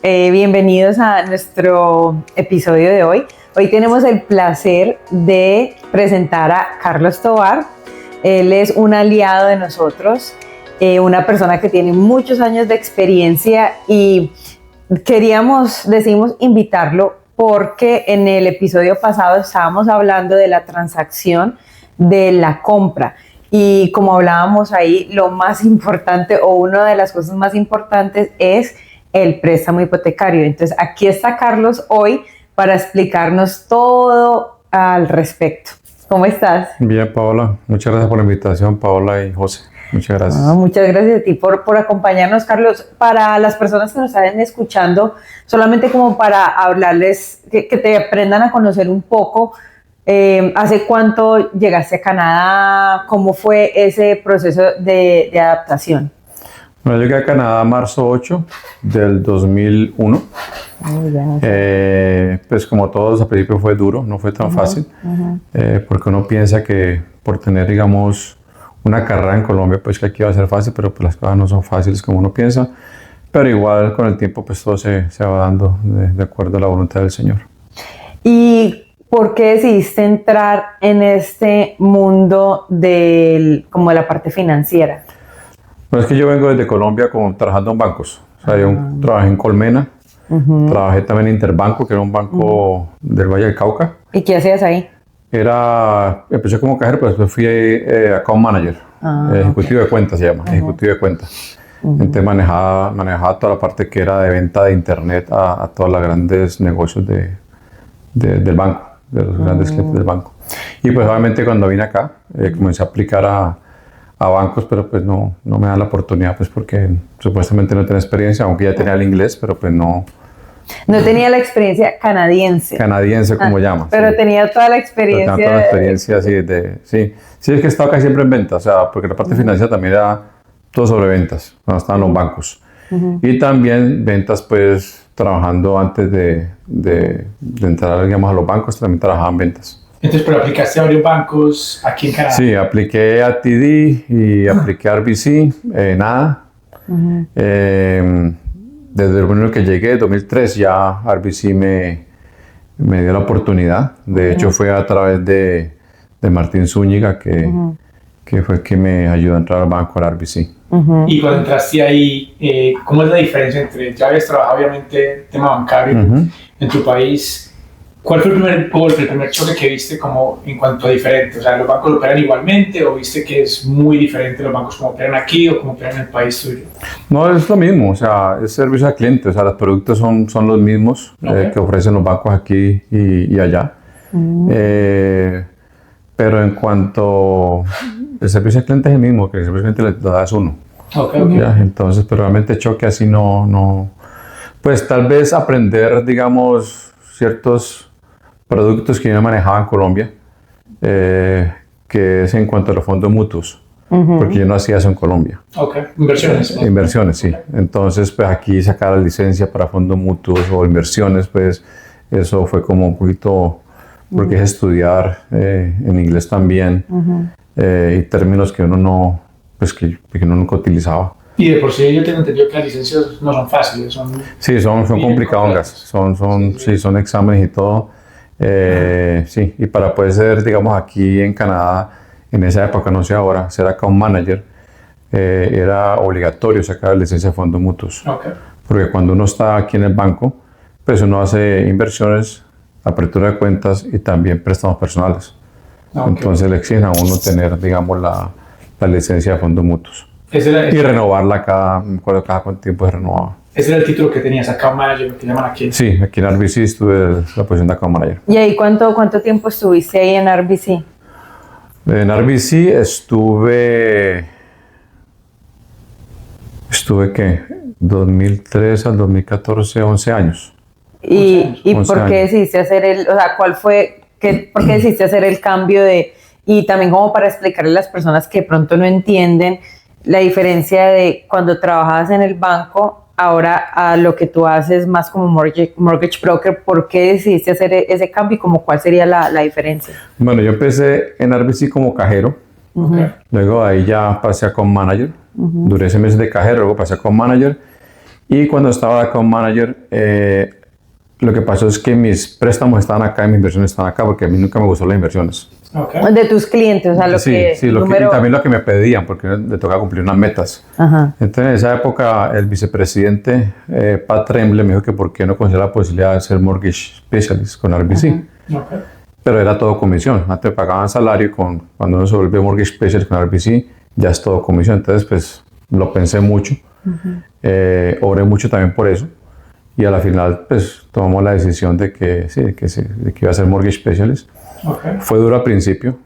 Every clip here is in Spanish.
Bienvenidos a nuestro episodio de hoy. Hoy tenemos el placer de presentar a Carlos Tovar. Él es un aliado de nosotros, una persona que tiene muchos años de experiencia y decidimos invitarlo porque en el episodio pasado estábamos hablando de la transacción de la compra. Y como hablábamos ahí, lo más importante o una de las cosas más importantes es el préstamo hipotecario. Entonces, aquí está Carlos hoy para explicarnos todo al respecto. ¿Cómo estás? Bien, Paola. Muchas gracias por la invitación, Paola y José. Muchas gracias. Muchas gracias a ti por acompañarnos, Carlos. Para las personas que nos están escuchando, solamente como para hablarles, que te aprendan a conocer un poco, ¿hace cuánto llegaste a Canadá? ¿Cómo fue ese proceso de adaptación? Bueno, llegué a Canadá marzo 8 del 2001. Pues como todos, al principio fue duro, no fue tan fácil, porque uno piensa que por tener, digamos, una carrera en Colombia, pues que aquí va a ser fácil, pero pues las cosas no son fáciles como uno piensa. Pero igual con el tiempo, pues todo se va dando de acuerdo a la voluntad del Señor. ¿Y por qué decidiste entrar en este mundo como de la parte financiera? Bueno, es que yo vengo desde Colombia trabajando en bancos. O sea, yo trabajé en Colmena, trabajé también en Interbanco, que era un banco del Valle del Cauca. ¿Y qué hacías ahí? Empecé como cajero, pero después fui account manager, ejecutivo de cuentas se llama, ejecutivo de cuentas. Entonces manejaba toda la parte que era de venta de internet a todos los grandes negocios del banco, de los grandes clientes del banco. Y pues obviamente cuando vine acá, comencé a aplicar a bancos, pero pues no me dan la oportunidad, pues porque supuestamente no tenía experiencia, aunque ya tenía el inglés, pero pues no. No tenía la experiencia canadiense. Canadiense, como llaman. Pero sí. tenía toda la experiencia. Tenía toda la experiencia, sí. Sí, es que he estado casi siempre en ventas, o sea, porque la parte financiera también era todo sobre ventas, cuando estaban los bancos. Y también ventas, pues, trabajando antes de entrar, digamos, a los bancos, también trabajaba en ventas. Entonces, ¿pero aplicaste a varios bancos aquí en Canadá? Sí, apliqué a TD y apliqué a RBC, nada. Desde el momento que llegué, 2003, ya RBC me dio la oportunidad. De hecho, fue a través de Martín Zúñiga, que fue el que me ayudó a entrar al banco, al RBC. Y cuando entraste ahí, ¿cómo es la diferencia entre, ya habías trabajado obviamente el tema bancario en tu país? ¿Cuál fue el primer golpe, el primer choque que viste como en cuanto a diferente? O sea, ¿los bancos operan igualmente o viste que es muy diferente los bancos como operan aquí o como operan en el país tuyo? No, es lo mismo, o sea, es servicio al cliente, o sea, los productos son los mismos que ofrecen los bancos aquí y allá. Pero en cuanto el servicio al cliente es el mismo, que el servicio al cliente lo das uno. ¿Ya? Entonces, pero realmente choque así no. Pues tal vez aprender, digamos, ciertos productos que yo no manejaba en Colombia, que es en cuanto a los fondos mutuos, porque yo no hacía eso en Colombia. Inversiones. Inversiones, sí. Entonces, pues aquí sacar la licencia para fondos mutuos o inversiones, pues eso fue como un poquito, porque es estudiar en inglés también, y términos que uno nunca utilizaba. Y de por sí yo tengo entendido que las licencias no son fáciles. Sí, son complicadas, son exámenes y todo. Sí, y para poder ser, digamos, aquí en Canadá, en esa época, no sé ahora, ser account manager, era obligatorio sacar la licencia de fondos mutuos. Porque cuando uno está aquí en el banco, pues uno hace inversiones, apertura de cuentas y también préstamos personales. Entonces le exigen a uno tener, digamos, la licencia de fondos mutuos. Y renovarla cada cuánto tiempo se renovaba. Ese era el título que tenías, account manager, lo que llaman aquí. Sí, aquí en RBC estuve la posición de account manager. ¿Y ahí cuánto tiempo estuviste ahí en RBC? En RBC estuve ¿qué? 2003 al 2014, 11 años. ¿Y por qué decidiste hacer por qué decidiste hacer el cambio y también como para explicarle a las personas que de pronto no entienden la diferencia de cuando trabajabas en el banco ahora a lo que tú haces más como mortgage broker? ¿Por qué decidiste hacer ese cambio y cuál sería la diferencia? Bueno, yo empecé en RBC como cajero, luego ahí ya pasé a account manager, duré 6 meses de cajero, luego pasé a account manager Y cuando estaba de account manager, lo que pasó es que mis préstamos estaban acá y mis inversiones estaban acá, porque a mí nunca me gustaron las inversiones. Okay. De tus clientes, o sea, lo Sí, que... sí, y también lo que me pedían, porque le tocaba cumplir unas metas. Ajá. Entonces, en esa época, el vicepresidente Pat Tremble me dijo que por qué no consideraba la posibilidad de ser mortgage specialist con RBC. Okay. Pero era todo comisión. Antes pagaban salario y cuando uno se volvió mortgage specialist con RBC, ya es todo comisión. Entonces, pues, lo pensé mucho. Oré mucho también por eso. Y a la final, pues, tomamos la decisión de que iba a ser mortgage specialist. Okay. Fue duro al principio.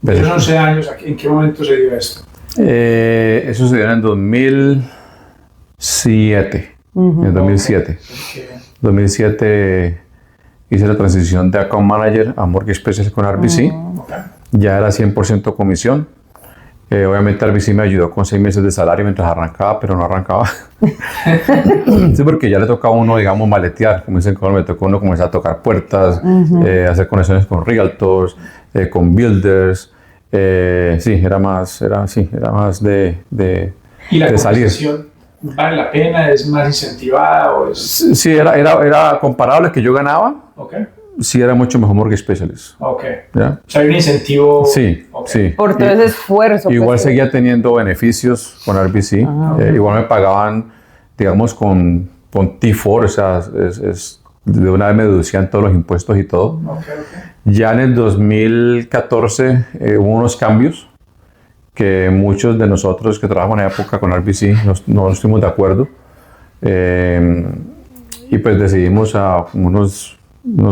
Esos 11 años, ¿en qué momento se dio esto? Eso se dio en 2007. En 2007. Okay. 2007 hice la transición de account manager a mortgage specialist con RBC. Okay. Ya era 100% comisión. Obviamente RBC me ayudó con 6 meses de salario mientras arrancaba, pero no arrancaba. Sí, porque ya le tocaba a uno, digamos, maletear. Como dicen, me tocó a uno comenzar a tocar puertas, hacer conexiones con realtors, con builders. Sí, era más de ¿Y la salir. compensación vale la pena? ¿Es más incentivada o es...? Sí, era comparable a lo que yo ganaba. Okay. Sí, era mucho mejor mortgage specialist. Ok. ¿Ya? O sea, hay un incentivo... Sí, Okay. sí. Por todo ese esfuerzo. Igual pues, seguía teniendo beneficios con RBC. Igual me pagaban, digamos, con T4, o sea, de una vez me deducían todos los impuestos y todo. Okay. Ya en el 2014 hubo unos cambios que muchos de nosotros que trabajamos en la época con RBC no estuvimos de acuerdo. Y pues decidimos a unos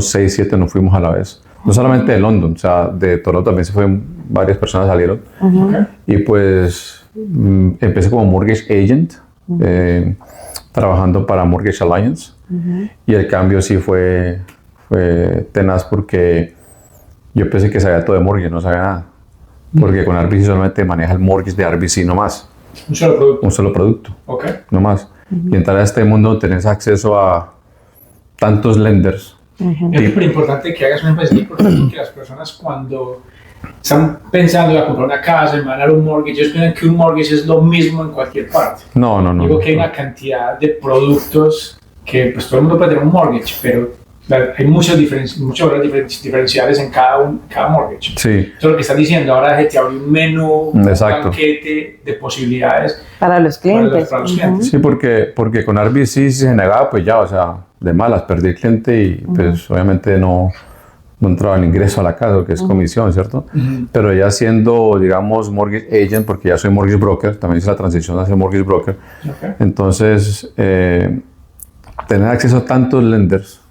6, 7 nos fuimos a la vez. No solamente de London, o sea, de Toronto también varias personas salieron. Okay. Y pues empecé como mortgage agent, trabajando para Mortgage Alliance. Y el cambio sí fue tenaz porque yo pensé que sabía todo de mortgage, no sabía nada. Porque con RBC solamente maneja el mortgage de RBC nomás. Un solo producto. Un solo producto, Ok. nomás. Y entrar a este mundo tenés acceso a tantos lenders. Es súper importante que hagas un énfasis porque las personas cuando están pensando en comprar una casa, en mandar un mortgage, ellos piensan que un mortgage es lo mismo en cualquier parte. No. Digo que hay una cantidad de productos que pues todo el mundo puede tener un mortgage, pero hay muchos valores diferenciales en cada mortgage. Sí. Eso es lo que estás diciendo, ahora te abre un menú, Exacto. un banquete de posibilidades para los clientes. para los clientes. Sí, porque con RBC si se negaba, pues ya, o sea, de malas, perdí el cliente y pues obviamente no entraba el ingreso a la casa, que es comisión, ¿cierto? Pero ya siendo, digamos, mortgage agent, porque ya soy mortgage broker, también hice la transición a ser mortgage broker. Okay. Entonces, tener acceso a tantos lenders,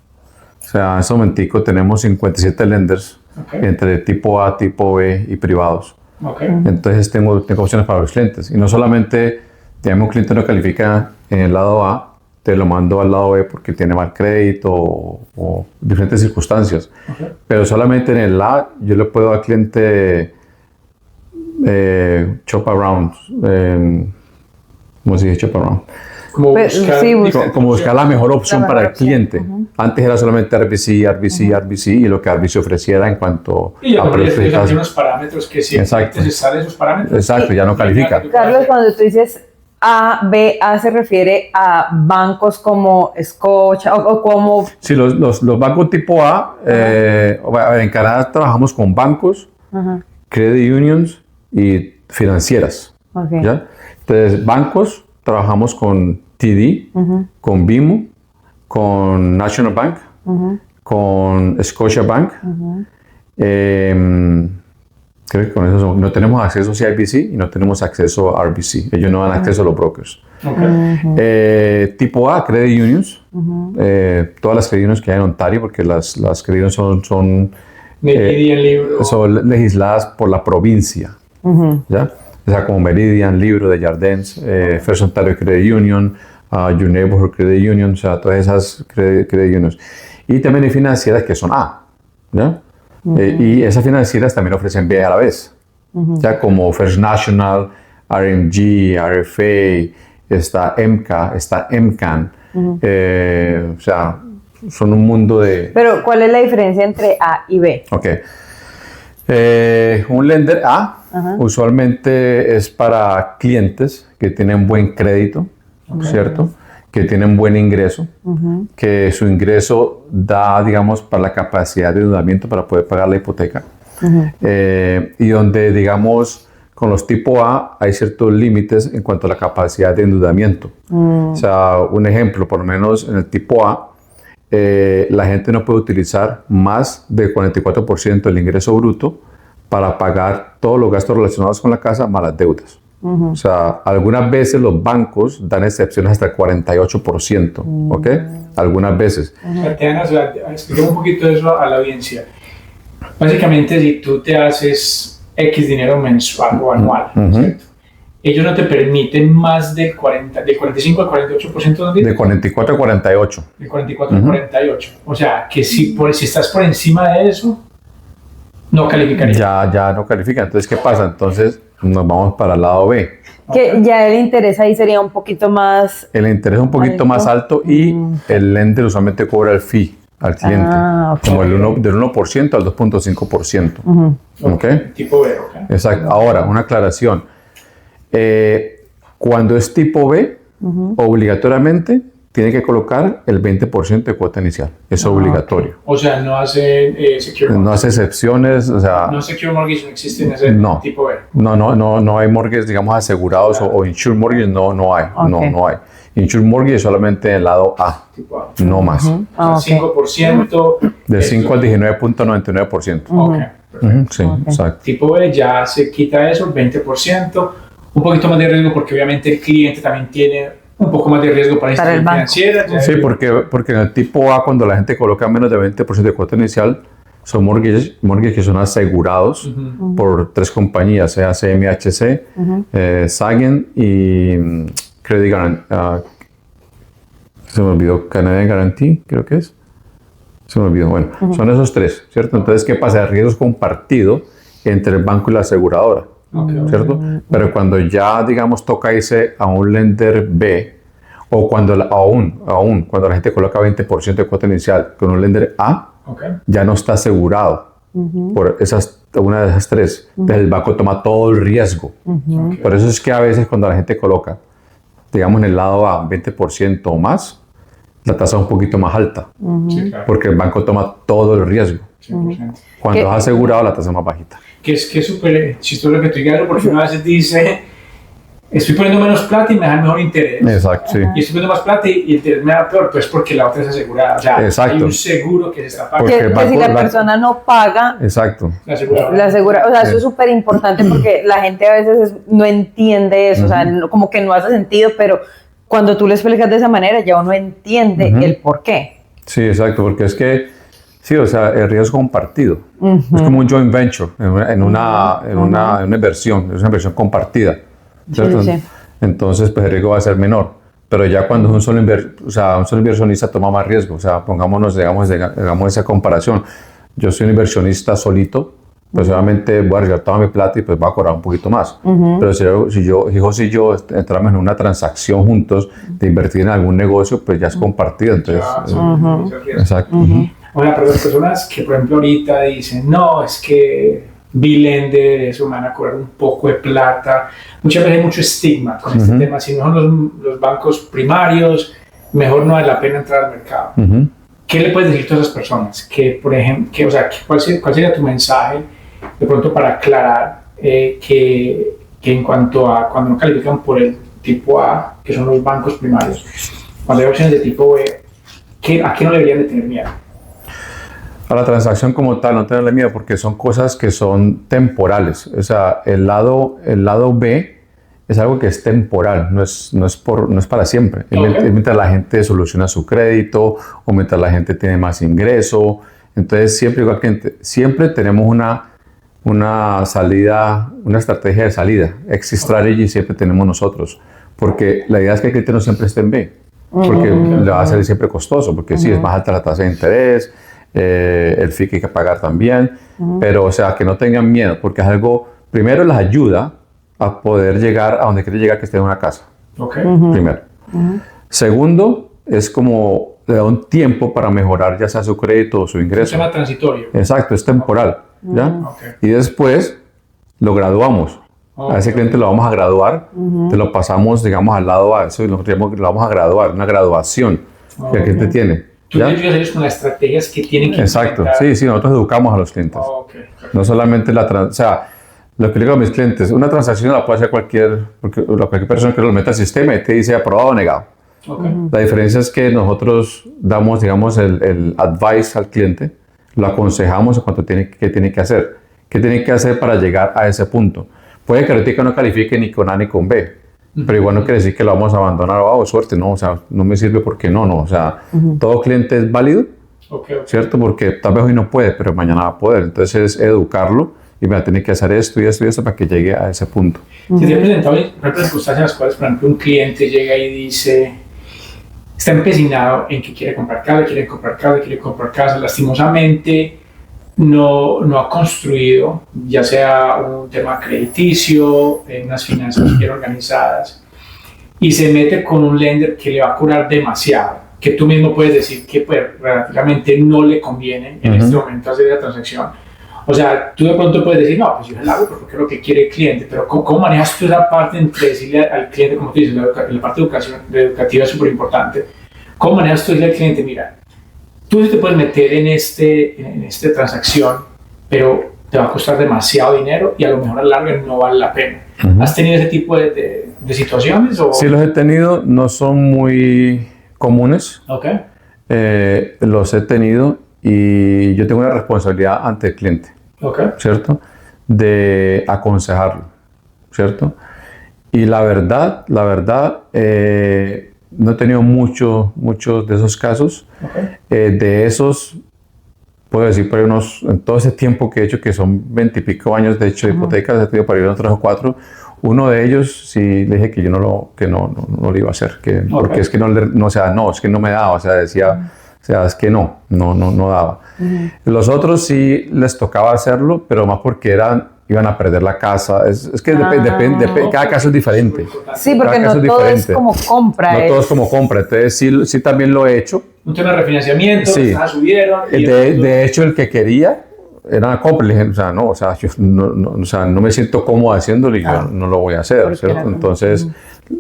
o sea, en ese momentico tenemos 57 lenders, entre tipo A, tipo B y privados. Okay. Entonces tengo opciones para los clientes. Y no solamente, digamos, un cliente no califica en el lado A, te lo mando al lado B porque tiene mal crédito o diferentes circunstancias. Okay. Pero solamente en el A yo le puedo al cliente shop around. ¿Cómo se dice shop around? Como buscar la mejor opción para el cliente. Antes era solamente RBC y lo que RBC ofreciera en cuanto a precios. Y unos parámetros que si se salen esos parámetros. Exacto, ya no califica. Carlos, cuando tú dices A, B, A se refiere a bancos como Scotia o como... Sí, los bancos tipo A, en Canadá trabajamos con bancos, credit unions y financieras. Okay. ¿Ya? Entonces, bancos, trabajamos con TD, con BMO, con National Bank, con Scotia Bank. Creo que con eso no tenemos acceso a CIBC y no tenemos acceso a RBC. Ellos no dan acceso a los brokers. Okay. Tipo A, credit unions. Todas las credit unions que hay en Ontario, porque las credit unions son legisladas por la provincia. ¿Ya? O sea, como Meridian, Libro, de Jardins, First Ontario Credit Union, Your Neighborhood Credit Union, o sea, todas esas credit unions. Y también hay financieras que son A, ¿ya? Y esas financieras también ofrecen B a la vez, ya como First National, RMG, RFA, está MCA, está MCAN, o sea, son un mundo de... Pero, ¿cuál es la diferencia entre A y B? Ok. Un lender A usualmente es para clientes que tienen buen crédito, ¿cierto? Que tienen buen ingreso, que su ingreso da, digamos, para la capacidad de endeudamiento para poder pagar la hipoteca. Y donde, digamos, con los tipo A hay ciertos límites en cuanto a la capacidad de endeudamiento. O sea, un ejemplo, por lo menos en el tipo A, la gente no puede utilizar más del 44% del ingreso bruto para pagar todos los gastos relacionados con la casa más las deudas. O sea, algunas veces los bancos dan excepciones hasta el 48%, ¿ok? Algunas veces. Tatiana, expliquemos un poquito eso a la audiencia. Básicamente, si tú te haces X dinero mensual o anual, ¿cierto? Ellos no te permiten más del 45 al 48%, de 44 a 48. De 44 a 48. O sea, que si estás por encima de eso, no calificaría. Ya no califica. Entonces, ¿qué pasa? Entonces, nos vamos para el lado B. Que ya el interés ahí sería un poquito más... El interés es un poquito más alto y el lender usualmente cobra el fee al cliente, como del 1% al 2.5%. ¿Okay? Tipo B, ¿ok? Exacto. Ahora, una aclaración. Cuando es tipo B, obligatoriamente tiene que colocar el 20% de cuota inicial. Es obligatorio. O sea, no hace secure mortgage. No hace excepciones. O sea, no secure mortgage no existe en ese tipo B. No hay mortgages, digamos, asegurados o insured mortgage, no hay. No hay. Insured mortgage es solamente en el lado A, tipo A. no más. O sea, 5%. De 5 al 19.99%. Sí, exacto. Tipo B ya se quita eso, 20%. Un poquito más de riesgo porque obviamente el cliente también tiene un poco más de riesgo para la institución financiera. Sí, porque en el tipo A, cuando la gente coloca menos de 20% de cuota inicial, son mortgages que son asegurados por 3 compañías, sea CMHC, Sagen y Credit Guarantee. Se me olvidó, Canadian Guarantee, creo que es. Se me olvidó. Bueno, son esos 3, ¿cierto? Entonces, ¿qué pasa? El riesgo es compartido entre el banco y la aseguradora. ¿Cierto? Pero cuando ya, digamos, toca irse a un lender B, o cuando aún cuando la gente coloca 20% de cuota inicial con un lender A, ya no está asegurado por una de esas 3. Entonces el banco toma todo el riesgo. Por eso es que a veces cuando la gente coloca, digamos, en el lado A 20% o más, la tasa es un poquito más alta, porque el banco toma todo el riesgo. 100%. Cuando es asegurado, la tasa es más bajita. Que es súper chistoso que tú digas, porque una vez dice, estoy poniendo menos plata y me da mejor interés. Exacto, sí. Y estoy poniendo más plata y el interés me da peor, pues porque la otra es asegurada. O sea, exacto. Hay un seguro que se está pagando. Que si la persona no paga, exacto. La asegura. O sea, eso es súper importante porque la gente a veces no entiende eso, o sea, como que no hace sentido, pero cuando tú le explicas de esa manera ya uno entiende el por qué. Sí, exacto, porque es que sí, o sea, el riesgo compartido. Es como un joint venture en una inversión, es una inversión compartida. ¿Cierto? Sí. Entonces, pues el riesgo va a ser menor. Pero ya cuando un solo inversionista toma más riesgo, o sea, pongámonos, digamos esa comparación. Yo soy un inversionista solito, pues obviamente voy a arriesgar toda mi plata y pues va a cobrar un poquito más. Pero si yo entramos en una transacción juntos de invertir en algún negocio, pues ya es compartido. Entonces, exacto. Bueno, pero las personas que, por ejemplo, ahorita dicen, no, es que Bilender, eso me van a cobrar un poco de plata. Muchas veces hay mucho estigma con este tema. Si no son los bancos primarios, mejor no vale la pena entrar al mercado. ¿Qué le puedes decir a todas esas personas? Que, por ejemplo, ¿cuál sería tu mensaje de pronto para aclarar que en cuanto a cuando no califican por el tipo A, que son los bancos primarios, cuando hay opciones de tipo B, ¿a qué no deberían de tener miedo? A la transacción como tal, no tenerle miedo, porque son cosas que son temporales. O sea, el lado B es algo que es temporal, no es para siempre. Es mientras la gente soluciona su crédito o mientras la gente tiene más ingreso. Entonces, siempre tenemos una salida, una estrategia de salida. Exit strategy siempre tenemos nosotros, porque la idea es que el cliente no siempre esté en B, porque le va a salir siempre costoso, porque sí, es más alta la tasa de interés, el fee que hay que pagar también, pero o sea, que no tengan miedo, porque es algo, primero les ayuda a poder llegar a donde quiere llegar, que esté en una casa. Primero. Segundo, es como le da un tiempo para mejorar ya sea su crédito o su ingreso. Es un tema transitorio. Exacto, es temporal. ¿Ya? Y después lo graduamos. A ese cliente lo vamos a graduar, te lo pasamos, digamos, al lado A, eso lo vamos a graduar, una graduación que el cliente tiene. Tú tienes que hacer con las estrategias que tienen que Exacto, implementar. sí, nosotros educamos a los clientes. No solamente o sea, lo que digo a mis clientes, una transacción la puede hacer cualquier persona que lo meta al sistema y te dice aprobado o negado. La diferencia es que nosotros damos, digamos, el advice al cliente, lo aconsejamos en cuanto qué tiene que hacer. ¿Qué tiene que hacer para llegar a ese punto? Puede que ahorita no califique ni con A ni con B, pero igual no quiere decir que lo vamos a abandonar o suerte, no, o sea, no me sirve porque no, o sea, todo cliente es válido, ¿cierto? Porque tal vez hoy no puede, pero mañana va a poder, entonces es educarlo y me va a tener que hacer esto y esto y esto para que llegue a ese punto. ¿Se te ha presentado circunstancias en las cuales, por ejemplo, un cliente llega y dice, está empecinado en que quiere comprar casa, lastimosamente no ha construido, ya sea un tema crediticio, unas finanzas bien organizadas, y se mete con un lender que le va a cobrar demasiado, que tú mismo puedes decir que pues, relativamente no le conviene en este momento hacer la transacción. O sea, tú de pronto puedes decir, no, pues yo la hago porque es lo que quiere el cliente, pero ¿cómo manejas tú esa parte entre decirle al cliente, como tú dices, la parte educativa es súper importante? ¿Cómo manejas tú decirle al cliente, mira, tú te puedes meter en esta transacción, pero te va a costar demasiado dinero y a lo mejor a la larga no vale la pena? ¿Has tenido ese tipo de situaciones? ¿O? Sí, los he tenido, no son muy comunes. Los he tenido y yo tengo una responsabilidad ante el cliente, ¿cierto? De aconsejarlo, ¿cierto? Y la verdad, no he tenido muchos de esos casos. De esos, puedo decir, por unos, en todo ese tiempo que he hecho, que son 20 y pico años de hecho de hipotecas, he tenido para ir unos 3 o 4. Uno de ellos sí le dije que yo no lo iba a hacer, porque es que es que no me daba, o sea, decía, o sea, es que no daba. Los otros sí les tocaba hacerlo, pero más porque iban a perder la casa. Es que depende, cada caso es diferente. Sí, porque no todo es como compra. No todo es como compra, entonces sí también lo he hecho. Un tema de refinanciamiento, sí. Subieron. De hecho, el que quería era una compra. Le dije, yo no me siento cómodo haciéndolo y yo no lo voy a hacer, ¿cierto? Entonces,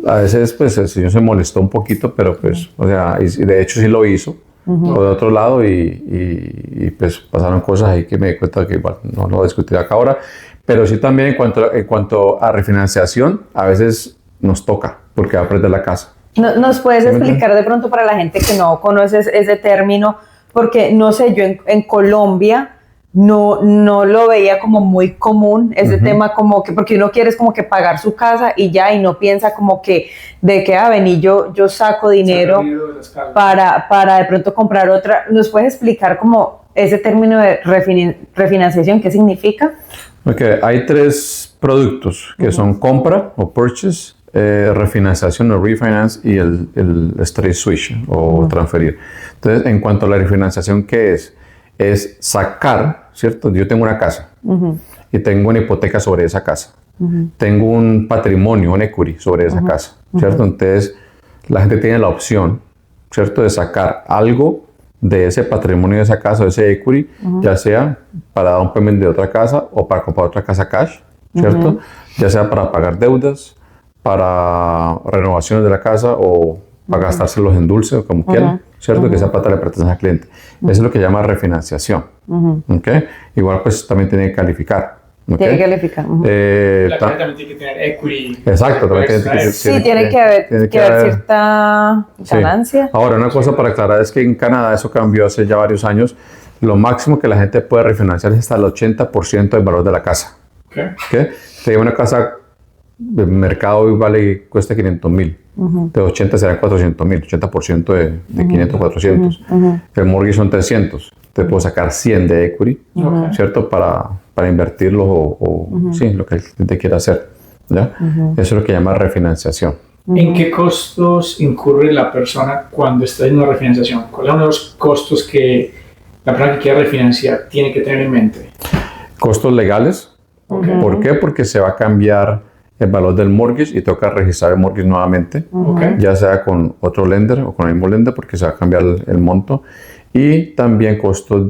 a veces, pues, el señor se molestó un poquito, pero pues, o sea, y de hecho sí lo hizo. O de otro lado y pues pasaron cosas ahí que me di cuenta que igual no lo discutiré acá ahora, pero sí también en cuanto a refinanciación a veces nos toca porque va a perder la casa. ¿Nos puedes explicar de pronto para la gente que no conoce ese término? Porque no sé, yo en Colombia no lo veía como muy común ese tema, como que porque uno quiere es como que pagar su casa y ya, y no piensa como que vení, yo saco dinero para de pronto comprar otra. ¿Nos puedes explicar como ese término de refinanciación qué significa? Hay 3 productos que son compra o purchase, refinanciación o refinance y el straight switch o transferir. Entonces, en cuanto a la refinanciación, ¿qué es? Es sacar, ¿cierto? Yo tengo una casa y tengo una hipoteca sobre esa casa. Tengo un patrimonio, un equity sobre esa casa, ¿cierto? Entonces, la gente tiene la opción, ¿cierto? De sacar algo de ese patrimonio de esa casa, de ese equity, ya sea para dar un payment de otra casa o para comprar otra casa cash, ¿cierto? Ya sea para pagar deudas, para renovaciones de la casa o para gastárselos en dulce o como quieran, ¿cierto? Que esa plata le pertenece al cliente. Eso es lo que llama refinanciación. ¿Okay?Igual pues también tiene que calificar. ¿Okay? Tiene que calificar. La casa también tiene que tener equity. Exacto. Tiene que haber cierta ganancia. Sí. Ahora, una cosa para aclarar es que en Canadá eso cambió hace ya varios años. Lo máximo que la gente puede refinanciar es hasta el 80% del valor de la casa. ¿Okay? Si una casa de mercado hoy cuesta 500,000. De 80 serán 400,000, 80% de 500, 400. El mortgage son 300. Te puedo sacar 100 de equity, ¿cierto? Para invertirlo o sí, lo que el cliente quiera hacer. ¿Ya? Eso es lo que llama refinanciación. ¿En qué costos incurre la persona cuando está en una refinanciación? ¿Cuáles son los costos que la persona que quiere refinanciar tiene que tener en mente? Costos legales. ¿Por qué? Porque se va a cambiar el valor del mortgage y toca registrar el mortgage nuevamente, ya sea con otro lender o con el mismo lender porque se va a cambiar el monto, y también costos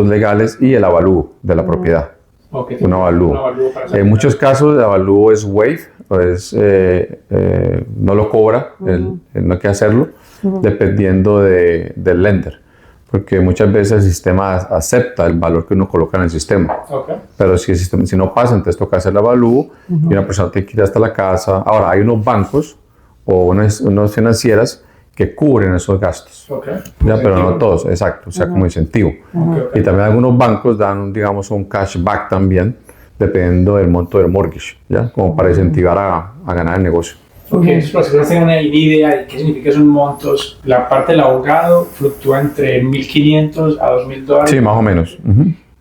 legales y el avalúo de la propiedad. un avalúo. En muchos casos el avalúo es waive, no lo cobra, no hay que hacerlo, dependiendo del lender. Porque muchas veces el sistema acepta el valor que uno coloca en el sistema. Pero si no pasa, entonces toca hacer el avalúo y una persona tiene que ir hasta la casa. Ahora, hay unos bancos o unas financieras que cubren esos gastos. Pero no todos, exacto, o sea, como incentivo. Y también algunos bancos dan, digamos, un cashback también, dependiendo del monto del mortgage, ¿ya? Como para incentivar a ganar el negocio. Esos profesores tienen una idea de qué significa esos montos. La parte del abogado fluctúa entre $1,500 a $2,000. Sí, más o menos.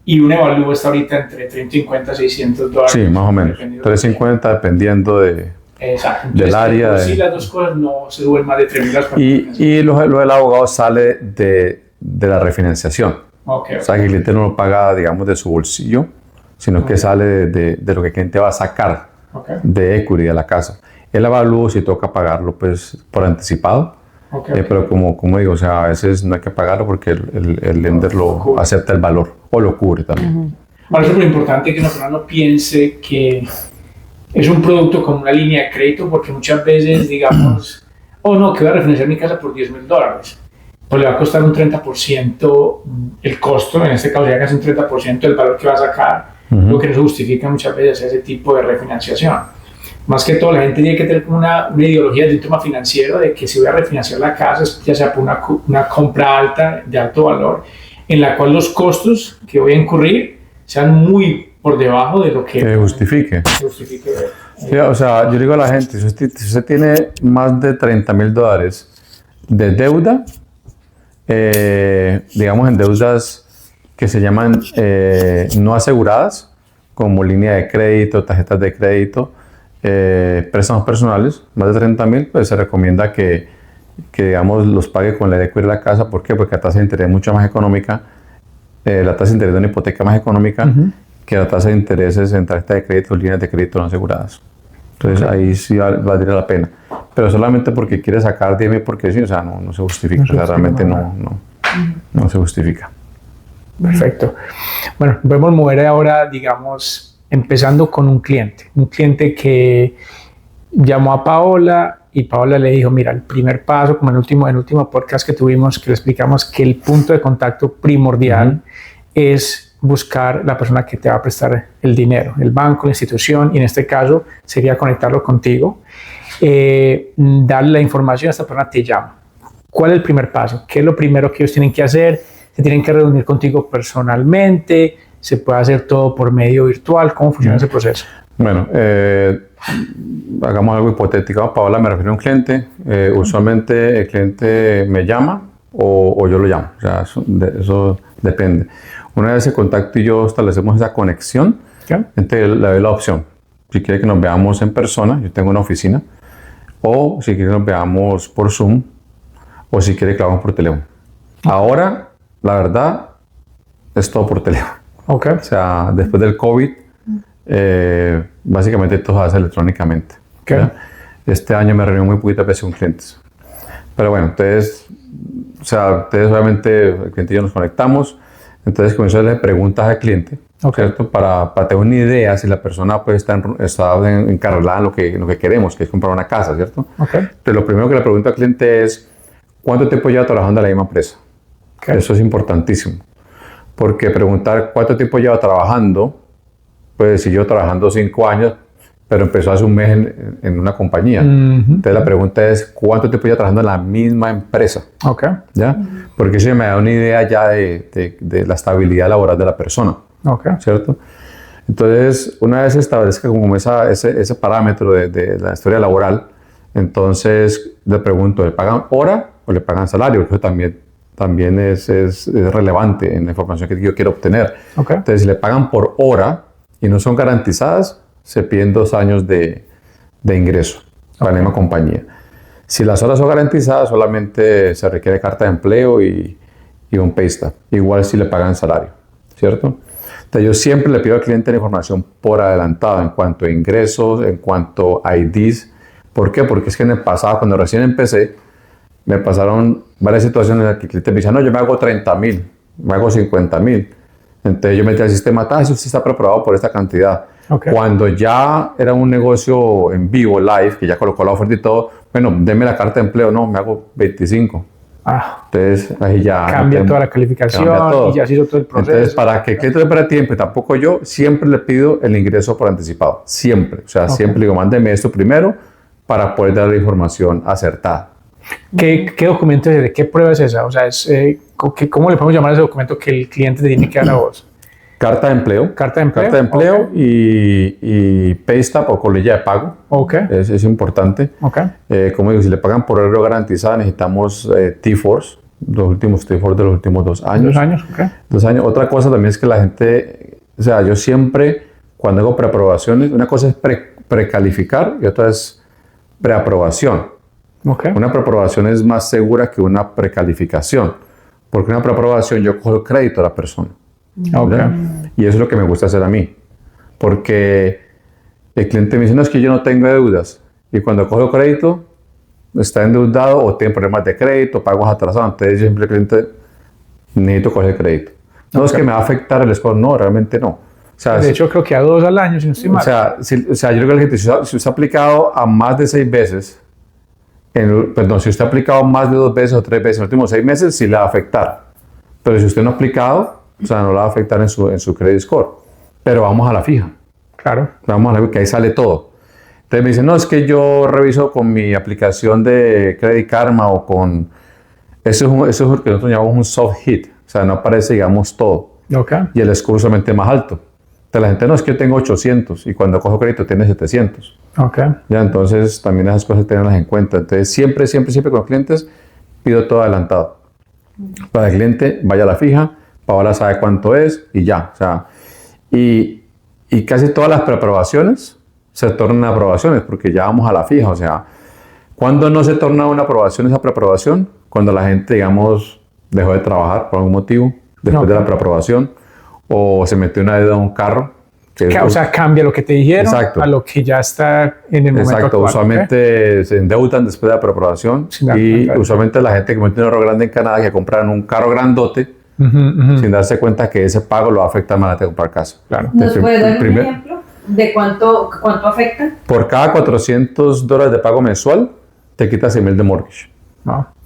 Y un evalúo está ahorita entre $350 a $600. Sí, más o menos. $350 dependiendo del área. Si las dos cosas no se suben más de $3,000. Y lo del abogado sale de la refinanciación. O sea, que el cliente no lo paga, digamos, de su bolsillo, sino que sale de lo que el cliente va a sacar de equity de la casa. El avalúo sí toca pagarlo pues por anticipado, pero como digo, o sea, a veces no hay que pagarlo porque el lender lo acepta el valor o lo cubre también. Ahora es muy importante que una persona no piense que es un producto con una línea de crédito, porque muchas veces digamos, no, que voy a refinanciar mi casa por $10,000, pues le va a costar un 30% el costo, en este caso ya casi un 30% del valor que va a sacar, lo que no se justifica muchas veces ese tipo de refinanciación. Más que todo, la gente tiene que tener como una ideología del tema financiero de que si voy a refinanciar la casa, ya sea por una compra alta, de alto valor, en la cual los costos que voy a incurrir sean muy por debajo de lo que justifique. Sí, o sea, yo digo a la gente, si usted tiene más de $30,000 de deuda, digamos en deudas que se llaman no aseguradas, como línea de crédito, tarjetas de crédito, préstamos personales, más de $30,000, pues se recomienda que digamos los pague con la equity de la casa. ¿Por qué? Porque la tasa de interés es mucho más económica, la tasa de interés de una hipoteca más económica que la tasa de intereses en tarjeta de crédito, líneas de crédito no aseguradas. Entonces ahí sí valdría la pena, pero solamente porque quiere sacar $10,000 porque sí, o sea, no se justifica, o sea, realmente no se justifica. Perfecto. Bueno, podemos mover ahora, digamos, empezando con un cliente que llamó a Paola y Paola le dijo, mira, el primer paso, como en el último podcast que tuvimos, que le explicamos que el punto de contacto primordial es buscar la persona que te va a prestar el dinero, el banco, la institución, y en este caso sería conectarlo contigo, darle la información, esta persona te llama. ¿Cuál es el primer paso? ¿Qué es lo primero que ellos tienen que hacer? ¿Se tienen que reunir contigo personalmente? ¿Se puede hacer todo por medio virtual? ¿Cómo funciona ese proceso? Bueno, hagamos algo hipotético. Paola, me refiero a un cliente. Usualmente el cliente me llama o yo lo llamo. O sea, eso depende. Una vez ese contacto y yo establecemos esa conexión, entonces le doy la opción. Si quiere que nos veamos en persona, yo tengo una oficina, o si quiere que nos veamos por Zoom, o si quiere que lo hagamos por teléfono. Ahora, la verdad, es todo por teléfono. O sea, después del COVID, básicamente todo se hace electrónicamente. Este año me reuní muy poquitas veces con clientes. Pero bueno, entonces, o sea, ustedes obviamente, el cliente y yo nos conectamos, entonces con eso le preguntas al cliente, ¿cierto? Para tener una idea si la persona pues, está encarrilada en lo que queremos, que es comprar una casa, ¿cierto? Entonces lo primero que le pregunto al cliente es, ¿cuánto tiempo lleva trabajando en la misma empresa? Eso es importantísimo. Porque preguntar cuánto tiempo lleva trabajando, puede decir yo trabajando 5 años, pero empezó hace un mes en una compañía. Entonces la pregunta es cuánto tiempo lleva trabajando en la misma empresa. ¿Ya? Porque eso me da una idea ya de la estabilidad laboral de la persona. ¿Cierto? Entonces, una vez se establezca como ese parámetro de la historia laboral, entonces le pregunto, ¿le pagan hora o le pagan salario? Eso también es relevante en la información que yo quiero obtener. Entonces, si le pagan por hora y no son garantizadas, se piden 2 años de ingreso para la misma compañía. Si las horas son garantizadas, solamente se requiere carta de empleo y un pay stub. Igual si le pagan salario, ¿cierto? Entonces, yo siempre le pido al cliente la información por adelantado en cuanto a ingresos, en cuanto a IDs. ¿Por qué? Porque es que en el pasado, cuando recién empecé, me pasaron varias situaciones en las que el cliente me dice, no, yo me hago 30,000, me hago 50,000. Entonces yo metí al sistema, eso sí está preparado por esta cantidad. Okay. Cuando ya era un negocio en vivo, live, que ya colocó la oferta y todo, bueno, denme la carta de empleo, no, me hago 25. Entonces ahí ya cambia toda la calificación y ya se hizo todo el proceso. Entonces, para que el cliente espera tiempo, y tampoco yo, siempre le pido el ingreso por anticipado, siempre. O sea, siempre le digo, mándeme esto primero para poder dar la información acertada. ¿Qué documento es ese? ¿Qué prueba es esa? O sea, ¿cómo le podemos llamar a ese documento que el cliente te tiene que dar a vos? Carta de empleo. Carta de empleo. Carta de empleo y pay stub o colilla de pago. Es importante. Como digo, si le pagan por horario garantizado, necesitamos T-Force, los últimos T-Force de los últimos 2 años. 2 años, 2 años. Otra cosa también es que la gente, o sea, yo siempre, cuando hago preaprobaciones, una cosa es precalificar y otra es preaprobación. Una preaprobación es más segura que una precalificación, porque una preaprobación yo cojo el crédito a la persona. Y eso es lo que me gusta hacer a mí, porque el cliente me dice, no, es que yo no tengo deudas, y cuando cojo crédito está endeudado o tiene problemas de crédito, pagos atrasados, entonces yo siempre el cliente necesito coger crédito. No es que me va a afectar el score, no, realmente no. O sea, de hecho creo que a 2 al año, si no estoy mal. O sea, yo creo que la gente, si usted ha aplicado a más de 6 veces, si usted ha aplicado más de 2 veces o 3 veces en los últimos 6 meses, sí le va a afectar, pero si usted no ha aplicado, o sea, no la va a afectar en su credit score. Pero vamos a la fija. Claro. Vamos a la fija, que ahí sale todo. Entonces me dicen, no, es que yo reviso con mi aplicación de Credit Karma o con... Eso es lo que nosotros llamamos un soft hit. O sea, no aparece, digamos, todo. Y el score usualmente es más alto. Entonces la gente, no, es que yo tengo 800 y cuando cojo crédito tiene 700. Ya, entonces también esas cosas tenerlas en cuenta. Entonces siempre con los clientes pido todo adelantado. Para el cliente vaya a la fija, Paola sabe cuánto es y ya. O sea, y casi todas las preaprobaciones se tornan aprobaciones porque ya vamos a la fija. O sea, ¿cuándo no se torna una aprobación esa preaprobación? Cuando la gente, digamos, dejó de trabajar por algún motivo después de la preaprobación o se metió una deuda a un carro. O sea, cambia lo que te dijeron a lo que ya está en el momento actual. Usualmente se endeudan después de la preaprobación y usualmente la gente que mete un ahorro grande en Canadá que compran un carro grandote sin darse cuenta que ese pago lo va a afectar más a comprar casa. ¿Nos puede dar un ejemplo de cuánto afecta? Por cada $400 de pago mensual te quitas $1,000 de mortgage.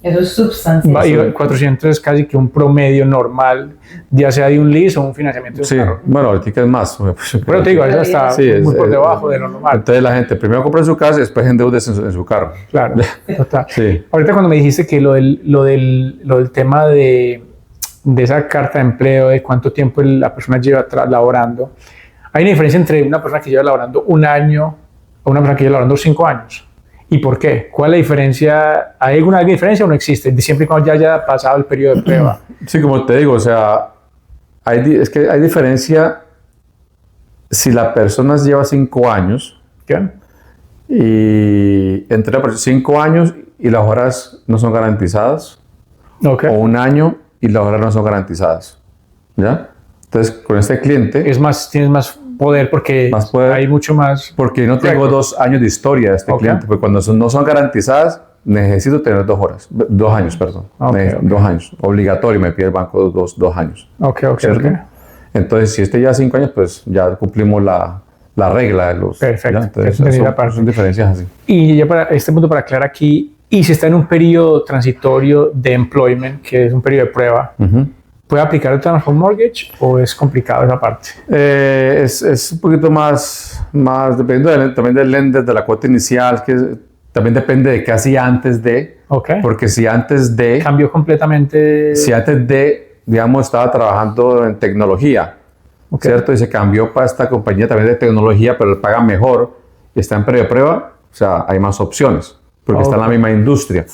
Eso es sustancial. Y 400 es casi que un promedio normal, ya sea de un lease o un financiamiento de un carro. Bueno, ahorita es más. Pero te digo, eso está muy por debajo de lo normal. Entonces la gente primero compra su casa y después endeudes en su carro. Claro, total. Ahorita cuando me dijiste que lo del tema de esa carta de empleo, de cuánto tiempo la persona lleva laborando, hay una diferencia entre una persona que lleva laborando 1 año o una persona que lleva laborando 5 años. ¿Y por qué? ¿Cuál es la diferencia? ¿Hay alguna diferencia o no existe? Siempre y cuando ya haya pasado el periodo de prueba. Sí, como te digo, o sea, es que hay diferencia si la persona lleva 5 años y entre 5 años y las horas no son garantizadas o 1 año y las horas no son garantizadas. ¿Ya? Entonces, con este cliente... tienes más poder porque hay mucho más... Porque no tengo 2 años de historia de este cliente, porque cuando no son garantizadas, necesito tener 2 horas, 2 años, perdón. 2 años, obligatorio, me pide el banco 2 años. Entonces, si este ya 5 años, pues ya cumplimos la regla de los... Perfecto. Entonces, son diferencias así. Y ya para este punto, para aclarar aquí, y si está en un periodo transitorio de employment, que es un periodo de prueba, ¿puede aplicar el transfer mortgage o es complicado esa parte? Es un poquito más dependiendo también del lender, de la cuota inicial, que también depende de qué hacía antes de. Porque si antes de... Cambió completamente... Si antes de, digamos, estaba trabajando en tecnología, ¿cierto? Y se cambió para esta compañía también de tecnología, pero le pagan mejor y está en periodo de prueba, o sea, hay más opciones, porque está en la misma industria.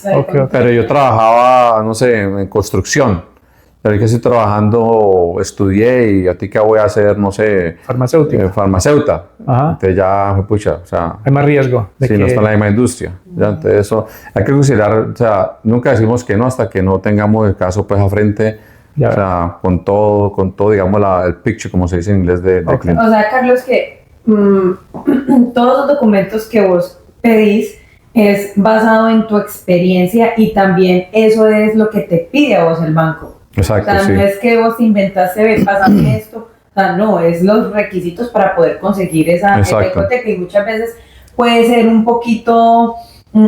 Pero yo trabajaba, no sé, en construcción. Pero es que estoy trabajando, estudié y a ti qué voy a hacer, no sé... farmacéutica. Entonces ya, pucha, o sea... Hay más riesgo. No está en la misma industria. ¿Ya? Entonces eso, hay que considerar, o sea, nunca decimos que no hasta que no tengamos el caso pues a frente, o sea, con todo, digamos, el picture, como se dice en inglés, de cliente. O sea, Carlos, que todos los documentos que vos pedís es basado en tu experiencia y también eso es lo que te pide a vos el banco. Exacto, O sea, no es que vos inventaste, ve, pásame esto. O sea, no, es los requisitos para poder conseguir esa hipoteca y muchas veces puede ser un poquito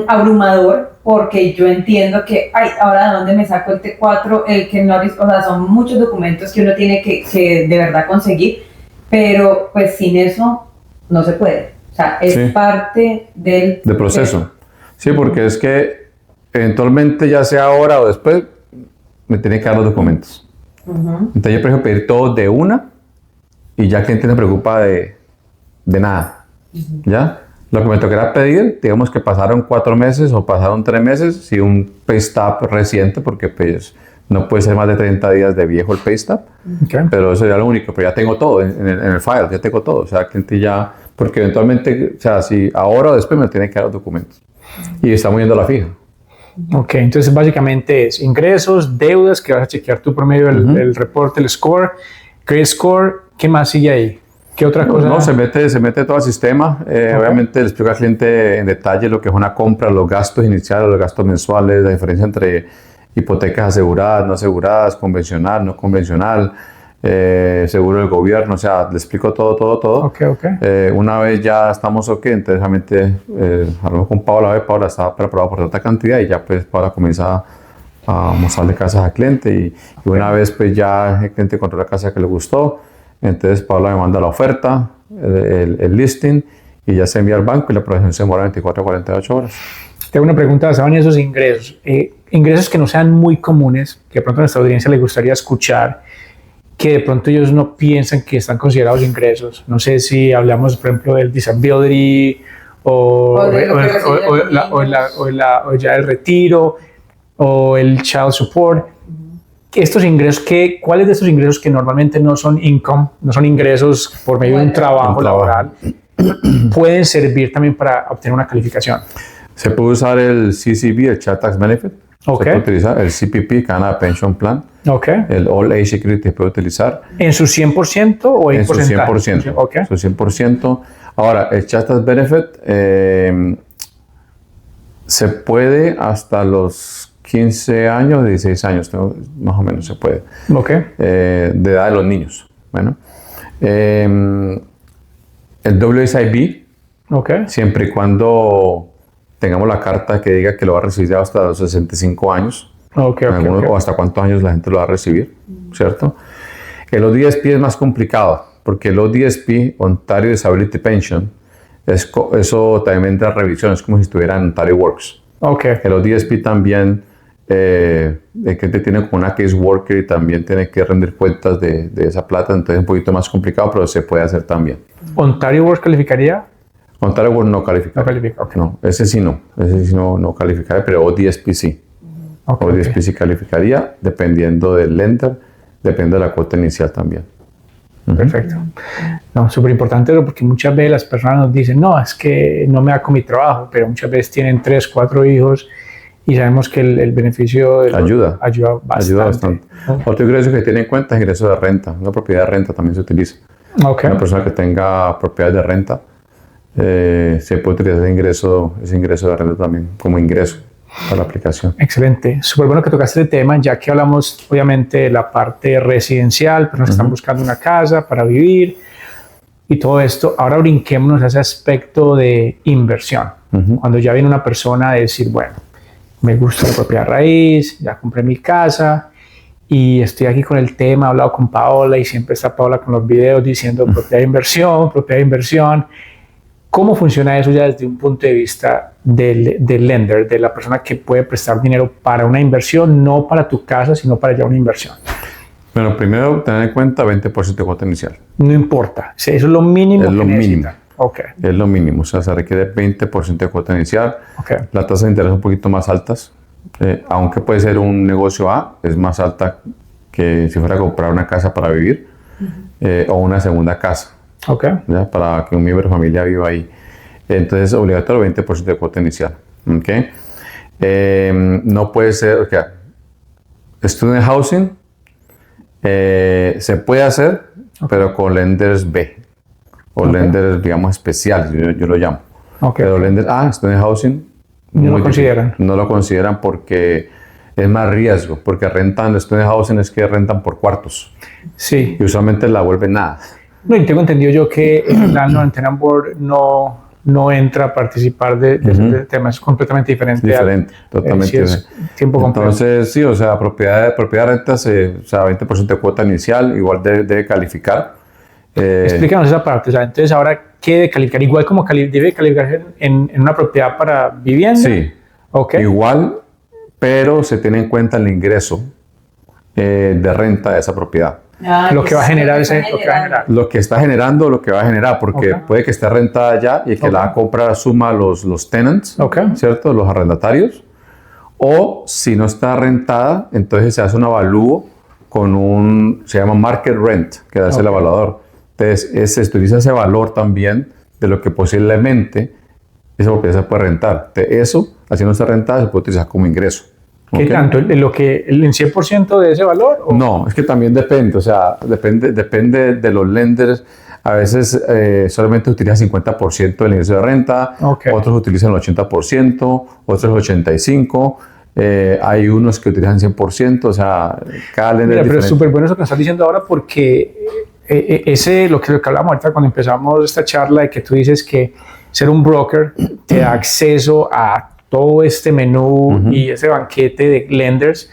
abrumador porque yo entiendo que, ay, ahora de dónde me saco el T4, el que no, o sea, son muchos documentos que uno tiene que de verdad conseguir, pero pues sin eso no se puede. O sea, es parte del proceso. Sí, porque es que eventualmente, ya sea ahora o después, me tiene que dar los documentos. Entonces yo prefiero pedir todo de una y ya el cliente no se preocupa de nada. ¿Ya? Lo que me tocará pedir, digamos que pasaron 4 meses o pasaron 3 meses, si un pay stub reciente, porque pues no puede ser más de 30 días de viejo el pay stub, pero eso sería lo único, pero ya tengo todo en el file, ya tengo todo, o sea, el cliente ya, porque eventualmente, o sea, si ahora o después me tiene que dar los documentos y estamos yendo a la fija. Ok, entonces básicamente es ingresos, deudas, que vas a chequear tú por medio del reporte, el score, credit score, ¿qué más sigue ahí? ¿Qué otra cosa? No, se mete todo el sistema. Obviamente le explico al cliente en detalle lo que es una compra, los gastos iniciales, los gastos mensuales, la diferencia entre hipotecas aseguradas, no aseguradas, convencional, no convencional, seguro del gobierno, o sea, le explico todo. Ok. Una vez ya estamos ok, entonces realmente hablamos con Paula, Paula está preparada por tanta cantidad y ya pues Paula comienza a mostrarle casas al cliente y una vez pues ya el cliente encontró la casa que le gustó. Entonces Paula me manda la oferta, el listing, y ya se envía al banco y la aprobación se demora 24 a 48 horas. Tengo una pregunta basada en esos ingresos. Ingresos que no sean muy comunes, que de pronto a nuestra audiencia le gustaría escuchar, que de pronto ellos no piensan que están considerados ingresos. No sé si hablamos, por ejemplo, del disability o ya el retiro o el child support. Estos ingresos, ¿cuáles de estos ingresos que normalmente no son income, no son ingresos por medio de un trabajo laboral, pueden servir también para obtener una calificación? Se puede usar el CCB, el Child Tax Benefit. Se puede utilizar el CPP, Canada Pension Plan. El All Age Security se puede utilizar. ¿En su 100% o en porcentaje? En su 100%. Ahora, el Child Tax Benefit se puede hasta los 15 años, 16 años, más o menos se puede. De edad de los niños. Bueno, el WSIB, siempre y cuando tengamos la carta que diga que lo va a recibir hasta los 65 años, o hasta cuántos años la gente lo va a recibir, ¿cierto? El ODSP es más complicado, porque el ODSP, Ontario Disability Pension, eso también entra a revisión, es como si estuviera en Ontario Works. El ODSP también, el cliente tiene como una case worker y también tiene que rendir cuentas de esa plata, entonces es un poquito más complicado, pero se puede hacer también. ¿Ontario Works calificaría? Ontario Works no califica. No, ese sí no calificaría, pero ODSP sí. ODSP sí calificaría, dependiendo del lender, depende de la cuota inicial también. Perfecto. No, súper importante porque muchas veces las personas nos dicen, no, es que no me da con mi trabajo, pero muchas veces tienen 3, 4 hijos y sabemos que el beneficio ayuda bastante. Otro ingreso que tiene en cuenta es ingreso de renta. Una propiedad de renta también se utiliza. Una persona que tenga propiedad de renta se puede utilizar ese ingreso de renta también como ingreso para la aplicación. Excelente. Súper bueno que tocaste el tema, ya que hablamos obviamente de la parte residencial, personas que están buscando una casa para vivir y todo esto. Ahora brinquémonos a ese aspecto de inversión. Cuando ya viene una persona a decir, bueno, me gusta la propiedad raíz, ya compré mi casa y estoy aquí con el tema, he hablado con Paola y siempre está Paola con los videos diciendo propiedad de inversión. ¿Cómo funciona eso ya desde un punto de vista del lender, de la persona que puede prestar dinero para una inversión, no para tu casa, sino para ya una inversión? Bueno, primero tener en cuenta 20% de cuota inicial. No importa, eso es lo mínimo que necesitan. Es lo mínimo, o sea, se requiere 20% de cuota inicial. Las tasas de interés son un poquito más altas, aunque puede ser un negocio A, es más alta que si fuera a comprar una casa para vivir o una segunda casa. ¿Ya? Para que un miembro de familia viva ahí. Entonces es obligatorio 20% de cuota inicial. No puede ser, student housing se puede hacer, pero con lenders B o lenders, digamos, especiales, yo lo llamo. Pero lenders A, student housing, no lo consideran. No lo consideran porque es más riesgo, porque rentan, los student housing es que rentan por cuartos Sí. y usualmente la vuelven nada. No, y tengo entendido yo que el Landlord Tenant Board no entra a participar de ese tema, es completamente diferente. Diferente, totalmente sí, es diferente. tiempo completo. Entonces, sí, o sea, propiedad de rentas, o sea, 20% de cuota inicial, igual debe calificar. Explícanos esa parte, o sea, entonces ahora, ¿qué debe calificar? Igual como debe calificar en una propiedad para vivienda. Sí, Okay. igual, pero se tiene en cuenta el ingreso de renta de esa propiedad. Lo que va a generar Lo que está generando, lo que va a generar, porque Ok. puede que esté rentada ya y el que la va a comprar asuma los tenants, Ok. ¿cierto? Los arrendatarios. O si no está rentada, entonces se hace un avalúo con se llama market rent, que hace el evaluador. Entonces se utiliza ese valor también de lo que posiblemente esa propiedad se puede rentar. De eso, así no está rentada, se puede utilizar como ingreso. ¿Qué ¿Ok? tanto? ¿El 100% de ese valor? ¿O? No, es que también depende, o sea, depende de los lenders. A veces solamente utilizan 50% del ingreso de renta, Ok. otros utilizan el 80%, otros el 85%, hay unos que utilizan 100%, o sea, cada lender Mira, es pero es diferente. súper bueno eso que estás diciendo ahora porque lo que hablamos ahorita cuando empezamos esta charla de que tú dices que ser un broker te da acceso a todo este menú y ese banquete de lenders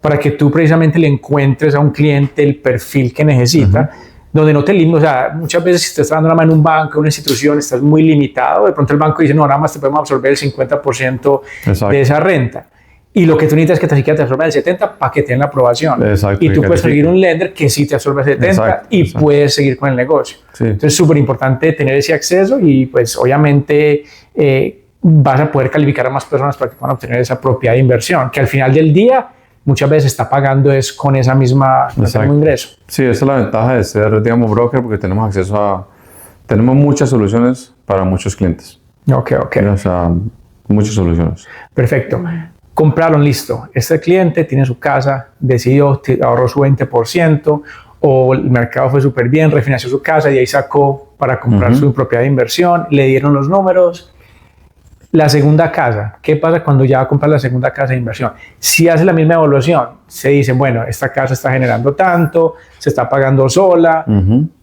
para que tú precisamente le encuentres a un cliente el perfil que necesita, donde no te limitas. O sea, muchas veces si te estás dando una mano en un banco, en una institución, estás muy limitado. De pronto el banco dice, no, nada más te podemos absorber el 50% Exacto. de esa renta. Y lo que tú necesitas es que te siquiera te absorba el 70% para que te den la aprobación. Exacto, Y tú que puedes califique. conseguir un lender que sí te absorbe el 70% Exacto, y exacto. puedes seguir con el negocio. Sí. Entonces es súper importante tener ese acceso y pues obviamente vas a poder calificar a más personas para que puedan obtener esa propiedad de inversión, que al final del día muchas veces está pagando es con ese mismo ingreso. Sí, esa es la ventaja de ser, digamos, broker, porque tenemos acceso tenemos muchas soluciones para muchos clientes. Ok. O sea, muchas soluciones. Perfecto. Compraron, listo. Este cliente tiene su casa, decidió, ahorró su 20%, o el mercado fue súper bien, refinanció su casa y ahí sacó para comprar su propiedad de inversión, le dieron los números. La segunda casa, ¿qué pasa cuando ya va a comprar la segunda casa de inversión? Si hace la misma evaluación, se dice, bueno, esta casa está generando tanto, se está pagando sola,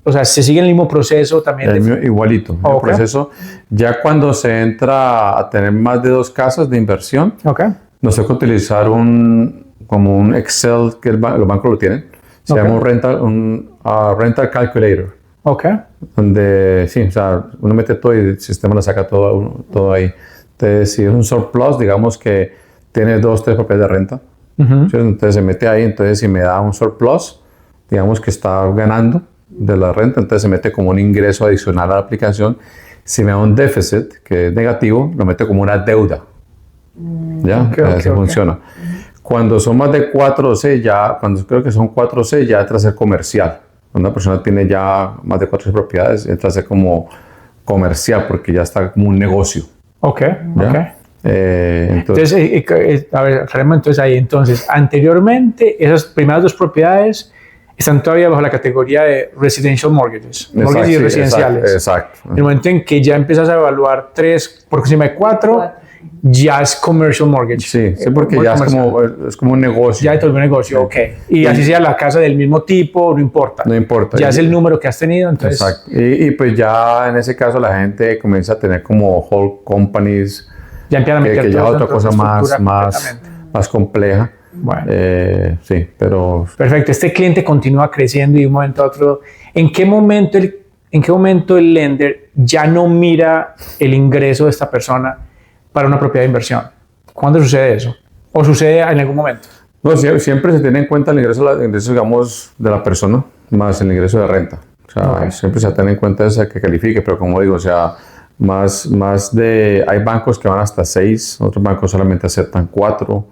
o sea, se sigue el mismo proceso también. Igualito, el Ok. proceso. Ya cuando se entra a tener más de 2 casas de inversión, Ok. nos toca utilizar como un Excel que los bancos lo tienen. Se llama un rental calculator. Ok. Donde, sí, o sea, uno mete todo y el sistema lo saca todo ahí. Entonces, si es un surplus, digamos que tiene 2, 3 propiedades de renta. ¿Sí? Entonces se mete ahí, entonces si me da un surplus, digamos que está ganando de la renta, entonces se mete como un ingreso adicional a la aplicación. Si me da un déficit, que es negativo, lo mete como una deuda. ¿Ya? Así funciona. Cuando son más de 4 o 6, cuando creo que son 4 o 6, ya entra a ser comercial. Cuando una persona tiene ya más de 4 o 6 propiedades, entra a ser como comercial, porque ya está como un negocio. Ok. ¿Ya? Entonces, a ver, aclaremos entonces ahí. Entonces, anteriormente, esas primeras 2 propiedades están todavía bajo la categoría de residential mortgages, mortgages residenciales. Exacto. En el momento en que ya empiezas a evaluar 3 por encima de 4, ya es commercial mortgage. Sí, porque ya es como un negocio. Ya es todo un negocio, ok. Y así sea la casa del mismo tipo, no importa. No importa. Ya es el número que has tenido, entonces... Exacto. Y pues ya en ese caso la gente comienza a tener como whole companies, ya empiezan a meter que ya es otra cosa estructura más compleja. Bueno. Sí, pero... Perfecto. Este cliente continúa creciendo y de un momento a otro, ¿en qué momento el lender ya no mira el ingreso de esta persona para una propiedad de inversión? ¿Cuándo sucede eso? ¿O sucede en algún momento? No, siempre se tiene en cuenta el ingreso, digamos, de la persona más el ingreso de renta. O sea, siempre se tiene en cuenta ese que califique, pero como digo, o sea, hay bancos que van hasta 6, otros bancos solamente aceptan 4.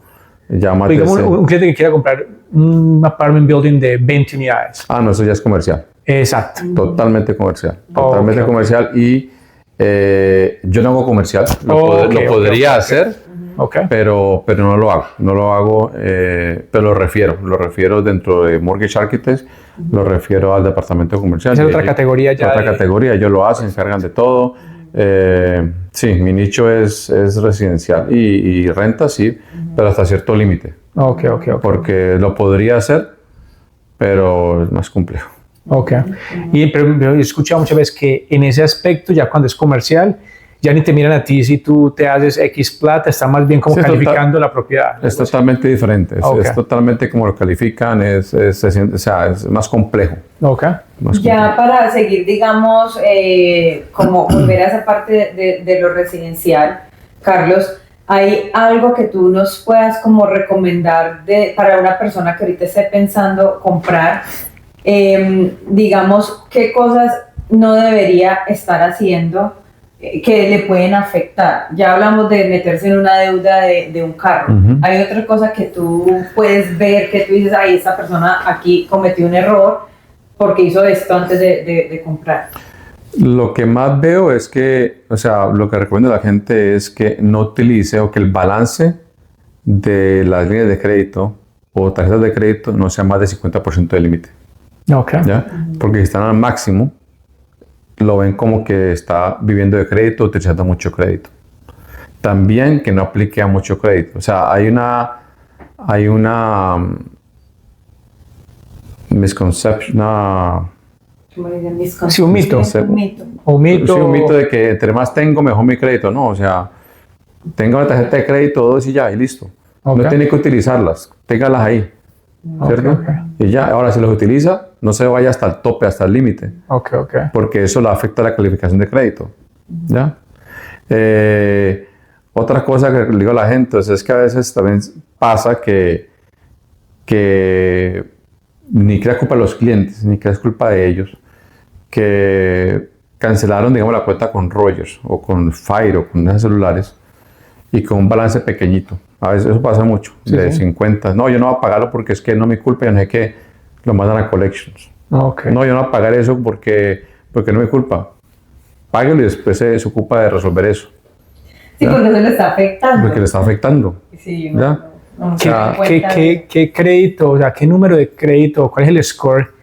Ya más digamos, un cliente que quiera comprar un apartment building de 20 unidades. No, eso ya es comercial. Exacto. Totalmente comercial. Totalmente comercial. Y yo no hago comercial. Lo podría hacer, pero no lo hago. No lo hago, pero lo refiero dentro de Mortgage Architects, lo refiero al departamento comercial. Esa es otra categoría ya. Otra categoría, ellos lo hacen, se encargan de todo. Sí, mi nicho es residencial y renta, sí, pero hasta cierto límite. Ok. Porque lo podría hacer, pero es más complejo. Ok. Pero he escuchado muchas veces que en ese aspecto, ya cuando es comercial, ya ni te miran a ti si tú te haces X plata, está más bien como Sí, calificando la propiedad. Es totalmente diferente. Ok. Es totalmente como lo califican, o sea, es más complejo. Ok. Más Ya para seguir, digamos, como volver a esa parte de lo residencial, Carlos, ¿hay algo que tú nos puedas como recomendar para una persona que ahorita esté pensando comprar? Digamos, ¿qué cosas no debería estar haciendo que le pueden afectar? Ya hablamos de meterse en una deuda de un carro. Hay otra cosa que tú puedes ver, que tú dices, ay, esta persona aquí cometió un error porque hizo esto antes de comprar. Lo que más veo es que, o sea, lo que recomiendo a la gente es que no utilice o que el balance de las líneas de crédito o tarjetas de crédito no sea más del 50% del límite. Ok. ¿Ya? Porque si están al máximo, lo ven como que está viviendo de crédito, utilizando mucho crédito. También que no aplique a mucho crédito. O sea, hay una misconception, Sí, un mito. Un mito. Un mito. sí, un mito de que entre más tengo, mejor mi crédito. No, o sea, tenga una tarjeta de crédito, dos y ya, y listo. Ok. No tiene que utilizarlas, téngalas ahí. ¿Cierto? Ok. Y ya, ahora si los utiliza, no se vaya hasta el tope, hasta el límite. Ok. Porque eso le afecta a la calificación de crédito. ¿Ya? Otra cosa que le digo a la gente es que a veces también pasa que ni que es culpa de los clientes, ni que es culpa de ellos, que cancelaron, digamos, la cuenta con Rogers o con Fire o con esos celulares y con un balance pequeñito. A veces eso pasa mucho, de 50. No, yo no voy a pagarlo porque es que no es mi culpa, yo no sé qué, lo mandan a collections. Ok. No, yo no voy a pagar eso porque no es mi culpa. Páguelo y después se ocupa de resolver eso. Sí, porque eso le está afectando. Porque le está afectando. Sí, ¿Ya? no ¿Qué, se da cuenta qué crédito, o sea, qué número de crédito, cuál es el score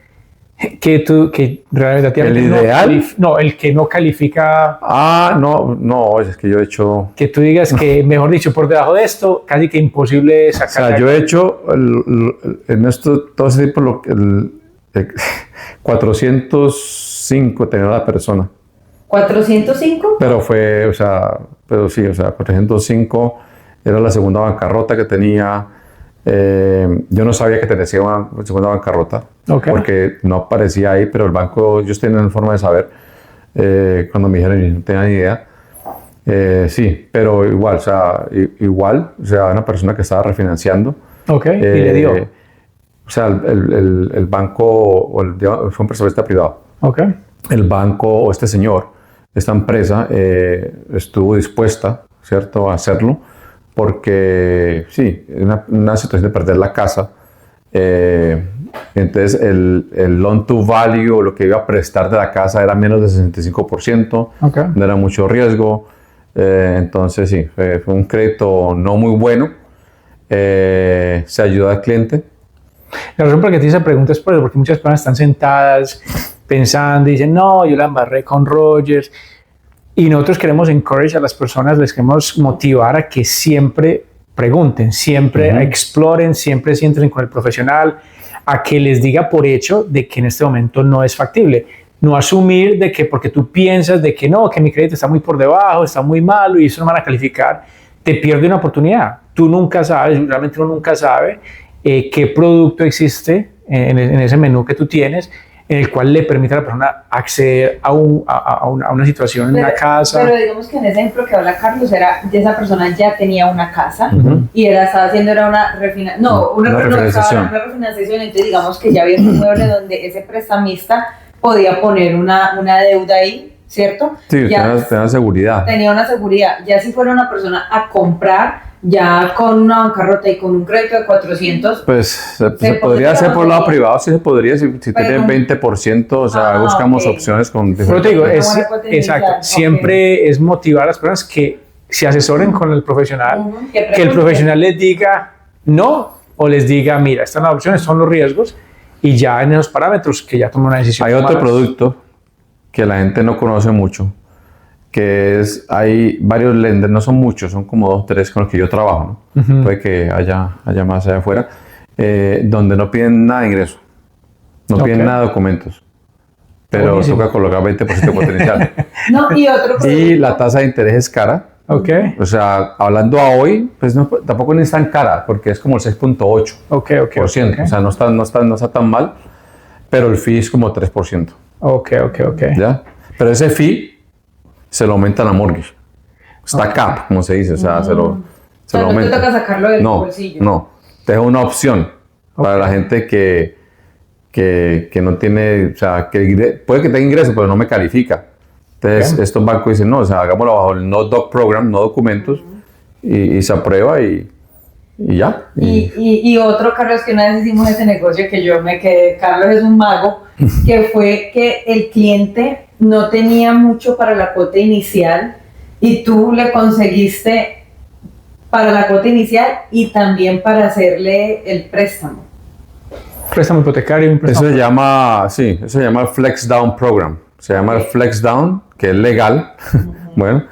que relativamente ¿El ideal? no, el que no califica, No, es que yo he hecho... que tú digas que, mejor dicho, por debajo de esto, casi que imposible O sacar. sea, yo he hecho en esto, todo ese tipo, el 405 tenía la persona. ¿405? Pero fue, o sea, 405 era la segunda bancarrota que tenía. Yo no sabía que tenía una segunda bancarrota, porque no aparecía ahí, pero el banco, ellos tenían forma de saber. Cuando me dijeron, yo no tenía ni idea. Sí, pero igual, o sea, una persona que estaba refinanciando. Ok, y le dio. O sea, el banco, fue un prestamista privado. Ok. El banco o este señor, esta empresa, estuvo dispuesta, ¿cierto?, a hacerlo, porque sí, una situación de perder la casa. Entonces, el loan to value, lo que iba a prestar de la casa, era menos de 65%, no era mucho riesgo. Entonces, sí, fue un crédito no muy bueno. Se ayuda al cliente. La razón por la que te hice esa pregunta es porque muchas personas están sentadas pensando y dicen, no, yo la embarré con Rogers. Y nosotros queremos encourage a las personas, les queremos motivar a que siempre pregunten, siempre exploren, siempre se entren con el profesional, a que les diga por hecho de que en este momento no es factible. No asumir de que porque tú piensas de que no, que mi crédito está muy por debajo, está muy malo y eso no van a calificar, te pierde una oportunidad. Tú nunca sabes, realmente uno nunca sabe qué producto existe en ese menú que tú tienes, en el cual le permite a la persona acceder a una situación en una casa. Pero digamos que en ese ejemplo que habla Carlos, esa persona ya tenía una casa y estaba haciendo una refinanciación. Entonces digamos que ya había un mueble donde ese prestamista podía poner una deuda ahí, ¿cierto? Sí, tenía seguridad. Tenía una seguridad. Ya si fuera una persona a comprar, ya con una bancarrota y con un crédito de 400... Pues se podría hacer por el lado privado, sí se podría, si tiene 20%, o sea, buscamos opciones con diferentes... Pero te digo, exacto, Okay. Siempre es motivar a las personas que se asesoren con el profesional, que el profesional les diga no, o les diga, mira, estas son las opciones, son los riesgos, y ya en esos parámetros que ya tomen una decisión. Hay otro producto que la gente no conoce mucho, que hay varios lenders, no son muchos, son como 2 o 3 con los que yo trabajo, ¿no? Puede que haya más allá afuera, donde no piden nada de ingreso, no piden nada de documentos, pero Buenísimo. toca colocar 20% de potencial. No, y otro producto. Y la tasa de interés es cara. Ok, O sea, hablando a hoy, pues tampoco ni es tan cara, porque es como el 6.8%. ok. O sea, no está tan mal, pero el fee es como 3%. Ok. ¿Ya? Pero ese fee se lo aumentan a mortgage. Está cap, como se dice, o sea, se lo O sea, no te aumentan. toca sacarlo del No, bolsillo. no. Te es una opción para la gente que no tiene, o sea, puede que tenga ingreso, pero no me califica. Entonces, estos bancos dicen, no, o sea, hagámoslo bajo el No Doc Program, no documentos, y se aprueba y ya. Y otro, Carlos, que una vez hicimos ese negocio que yo me quedé, Carlos es un mago, que fue que el cliente no tenía mucho para la cuota inicial y tú le conseguiste para la cuota inicial y también para hacerle el préstamo. Préstamo hipotecario, un Eso préstamo. se llama el Flex Down Program. Se llama el Flex Down, que es legal, bueno,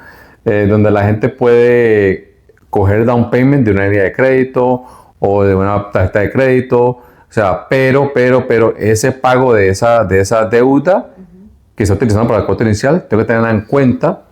donde la gente puede coger down payment de una línea de crédito o de una tarjeta de crédito, o sea, pero ese pago de esa deuda que está utilizando para la cuota inicial, tengo que tenerla en cuenta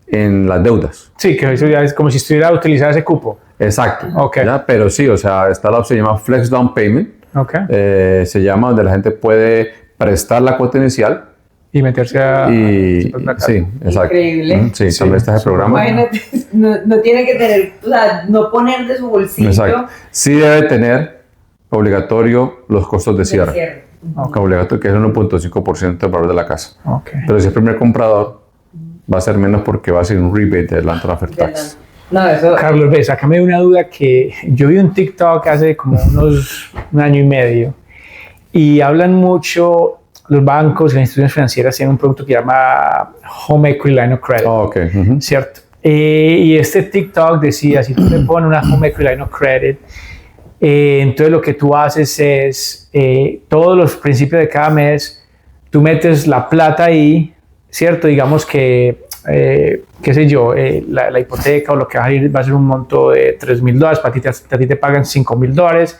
en las deudas. Sí, que eso ya es como si estuviera a utilizar ese cupo. Exacto. Ok. ¿Ya? Pero sí, o sea, está la opción, se llama Flex Down Payment. Ok. Se llama donde la gente puede prestar la cuota inicial Y meterse a... y sí, exacto. Increíble. Sí, también está ese programa. Imagínate, no tiene que tener, o sea, no poner de su bolsillo. Exacto. Sí debe tener obligatorio los costos de del cierre. cierre. Obligatorio, que es el 1.5% del valor de la casa. Ok. Pero si es el primer comprador, va a ser menos porque va a ser un rebate de land transfer tax. No, eso. Carlos, ve, sácame una duda que yo vi un TikTok hace como un año y medio y hablan mucho, los bancos, las instituciones financieras tienen un producto que se llama Home Equity Line of Credit, Oh, ok. Ujú. ¿cierto? Y este TikTok decía, si tú te pones una Home Equity Line of Credit, entonces lo que tú haces es, todos los principios de cada mes, tú metes la plata ahí, ¿cierto? Digamos que, qué sé yo, la hipoteca o lo que va a ir va a ser un monto de $3,000, a ti te pagan $5,000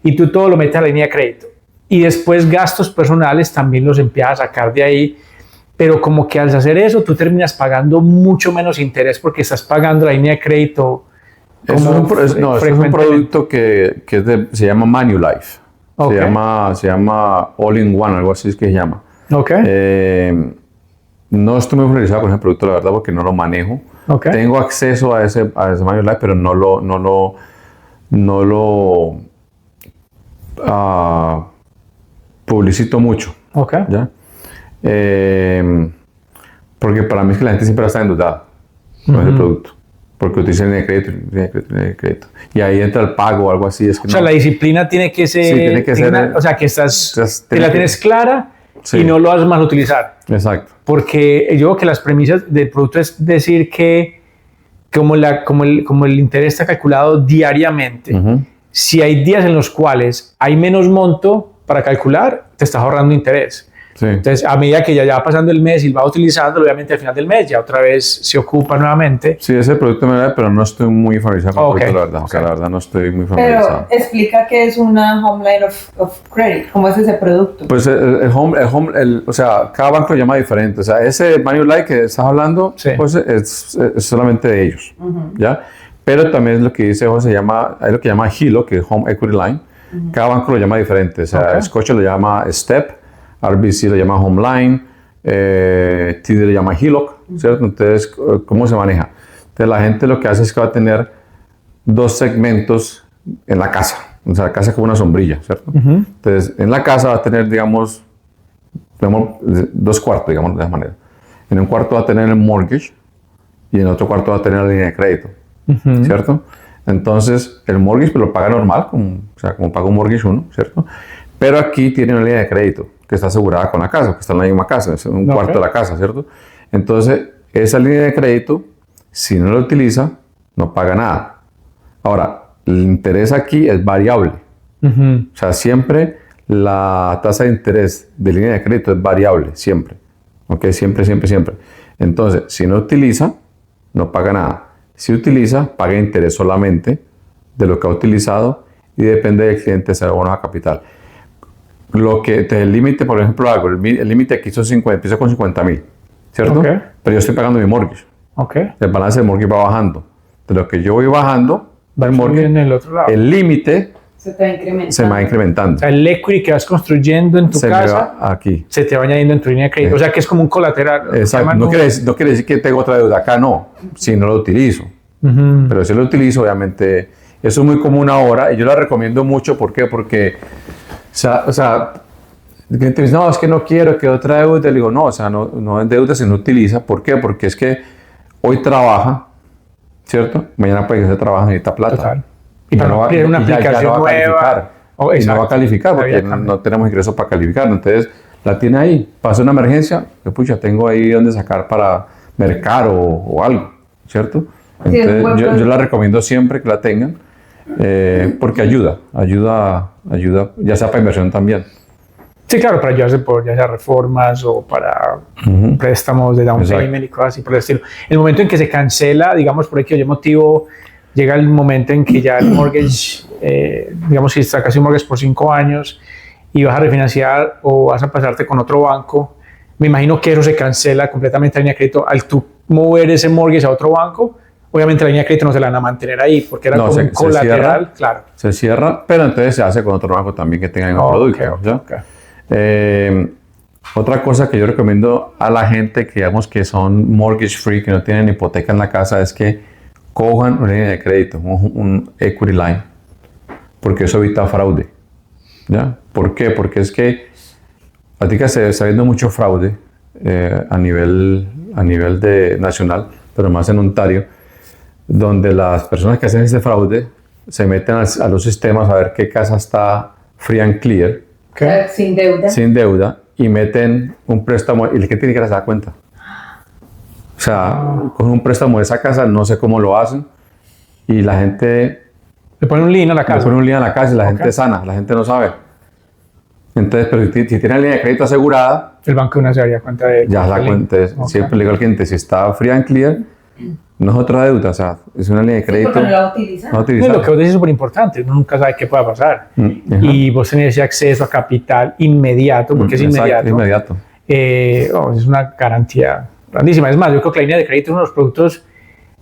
y tú todo lo metes a la línea de crédito. Y después gastos personales también los empiezas a sacar de ahí, pero como que al hacer eso tú terminas pagando mucho menos interés porque estás pagando la línea de crédito. Es un producto que se llama Manulife. Okay. Se llama All in One, algo así es que se llama. Ok. No estoy muy familiarizado con ese producto, la verdad, porque no lo manejo. Ok. Tengo acceso a ese Manulife, pero no lo publicito mucho. Ok. ¿Ya? Porque para mí es que la gente siempre está endeudada con ese producto. Porque utiliza línea de crédito. Y ahí entra el pago o algo así. Es que O sea, la disciplina tiene que ser... Sí, tiene que ser... o sea, que que la tienes clara Sí. y no lo vas más a utilizar. Exacto. Porque yo creo que las premisas del producto es decir que como el interés está calculado diariamente, si hay días en los cuales hay menos monto para calcular, te estás ahorrando interés. Sí. Entonces, a medida que ya va pasando el mes y va utilizando, obviamente al final del mes ya otra vez se ocupa nuevamente. Sí, ese producto me da, pero no estoy muy familiarizado con el producto, la verdad. O sea, la verdad no estoy muy familiarizado. Pero explica qué es una Home Line of Credit, ¿cómo es ese producto? Pues o sea, cada banco lo llama diferente. O sea, ese Manulife que estás hablando, Sí. pues es solamente de ellos, ¿ya? Pero también es lo que dice José, es lo que llama HELO, que es Home Equity Line. Cada banco lo llama diferente. O sea, Scotia lo llama STEP, RBC lo llama Homeline, TD lo llama HELOC, ¿cierto? Entonces, ¿cómo se maneja? Entonces, la gente lo que hace es que va a tener 2 segmentos en la casa. O sea, la casa es como una sombrilla, ¿cierto? Entonces, en la casa va a tener, digamos 2 cuartos, digamos de esa manera. En un cuarto va a tener el mortgage y en otro cuarto va a tener la línea de crédito, ¿cierto? Entonces, el mortgage pues, lo paga normal, o sea, como paga un mortgage uno, ¿cierto? Pero aquí tiene una línea de crédito que está asegurada con la casa, que está en la misma casa, es un cuarto de la casa, ¿cierto? Entonces, esa línea de crédito, si no la utiliza, no paga nada. Ahora, el interés aquí es variable. O sea, siempre la tasa de interés de línea de crédito es variable, siempre. ¿Ok? Siempre. Entonces, si no utiliza, no paga nada. Si utiliza, paga interés solamente de lo que ha utilizado y depende del cliente se abono a capital. Lo que el límite, por ejemplo, el límite aquí son 50, empieza con 50.000, ¿cierto? Okay. Pero yo estoy pagando mi mortgage. Okay. El balance del mortgage va bajando. De lo que yo voy bajando, Va el mortgage, en el otro lado. el límite se va incrementando. O sea, el equity que vas construyendo en tu Se me casa va aquí. se te va añadiendo en tu línea de crédito. O sea, que es como un colateral. Exacto. No quiere decir que tengo otra deuda acá, no. Si no lo utilizo. Uh-huh. Pero si lo utilizo, obviamente, eso es muy común ahora y yo la recomiendo mucho. ¿Por qué? Porque, o sea, el cliente dice, no, es que no quiero que otra deuda. Le digo, no, o sea, no es deuda si no utiliza. ¿Por qué? Porque es que hoy trabaja, ¿cierto? Mañana puede que se trabaja, necesita plata. Total. Y para no va, crear una y ya aplicación no va a nueva. calificar. Oh, y no va a calificar porque no tenemos ingresos para calificar. Entonces, la tiene ahí. Pasa una emergencia, pues pucha, tengo ahí donde sacar para mercar o algo, ¿cierto? Entonces, yo la recomiendo siempre que la tengan porque ayuda, ya sea para inversión también. Sí, claro, para ayudarse por ya sea reformas o para préstamos de down payment y cosas así por el estilo. El momento en que se cancela, digamos, por X motivo, llega el momento en que ya el mortgage, digamos, si sacas un mortgage por 5 años y vas a refinanciar o vas a pasarte con otro banco, me imagino que eso se cancela completamente la línea de crédito. Al tú mover ese mortgage a otro banco, obviamente la línea de crédito no se la van a mantener ahí porque era como un colateral, cierra, clalar. Se cierra, pero entonces se hace con otro banco también que tenga el mismo producto. Okay. Otra cosa que yo recomiendo a la gente que digamos que son mortgage free, que no tienen hipoteca en la casa, es que cojan una línea de crédito, un equity line, porque eso evita fraude. ¿Ya? ¿Por qué? Porque es que ahorita se está viendo mucho fraude a nivel nacional, pero más en Ontario, donde las personas que hacen ese fraude se meten a los sistemas a ver qué casa está free and clear, sin deuda, y meten un préstamo y el que tiene que darse cuenta. O sea, con un préstamo de esa casa, no sé cómo lo hacen, y la gente le pone un lien a la casa. Le pone un lien a la casa y la gente es sana, la gente no sabe. Entonces, pero si tiene línea de crédito asegurada, el banco no se daría cuenta de ya se da cuenta. Siempre le digo al cliente, si está free and clear, no es otra deuda, o sea, es una línea de crédito. Porque no la utiliza. No, lo que vos decís es súper importante, uno nunca sabe qué pueda pasar. Y vos tenés ese acceso a capital inmediato, porque es inmediato. Inmediato. Es una garantía grandísima. Es más, yo creo que la línea de crédito es uno de los productos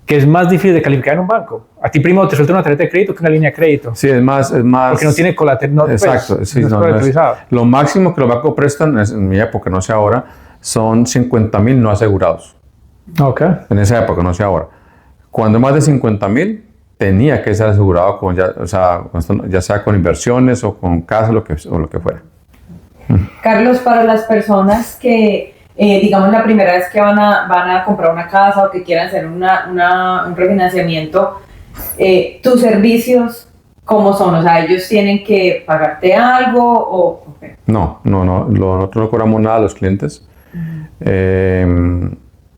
que es más difícil de calificar en un banco. A ti primero te suelta una tarjeta de crédito que una línea de crédito. Sí, es más. Porque no tiene colateral. Exacto. Pues, sí, no es lo máximo que los bancos prestan, en mi época, no sé ahora, son 50,000 no asegurados. Ok. En esa época, no sé ahora. Cuando más de 50,000, tenía que ser asegurado con ya sea con inversiones o con casa o lo que fuera. Carlos, para las personas que, digamos, la primera vez que van a comprar una casa o que quieran hacer un refinanciamiento, tus servicios, ¿cómo son? O sea, ¿ellos tienen que pagarte algo o...? Okay. No, nosotros no cobramos nada a los clientes.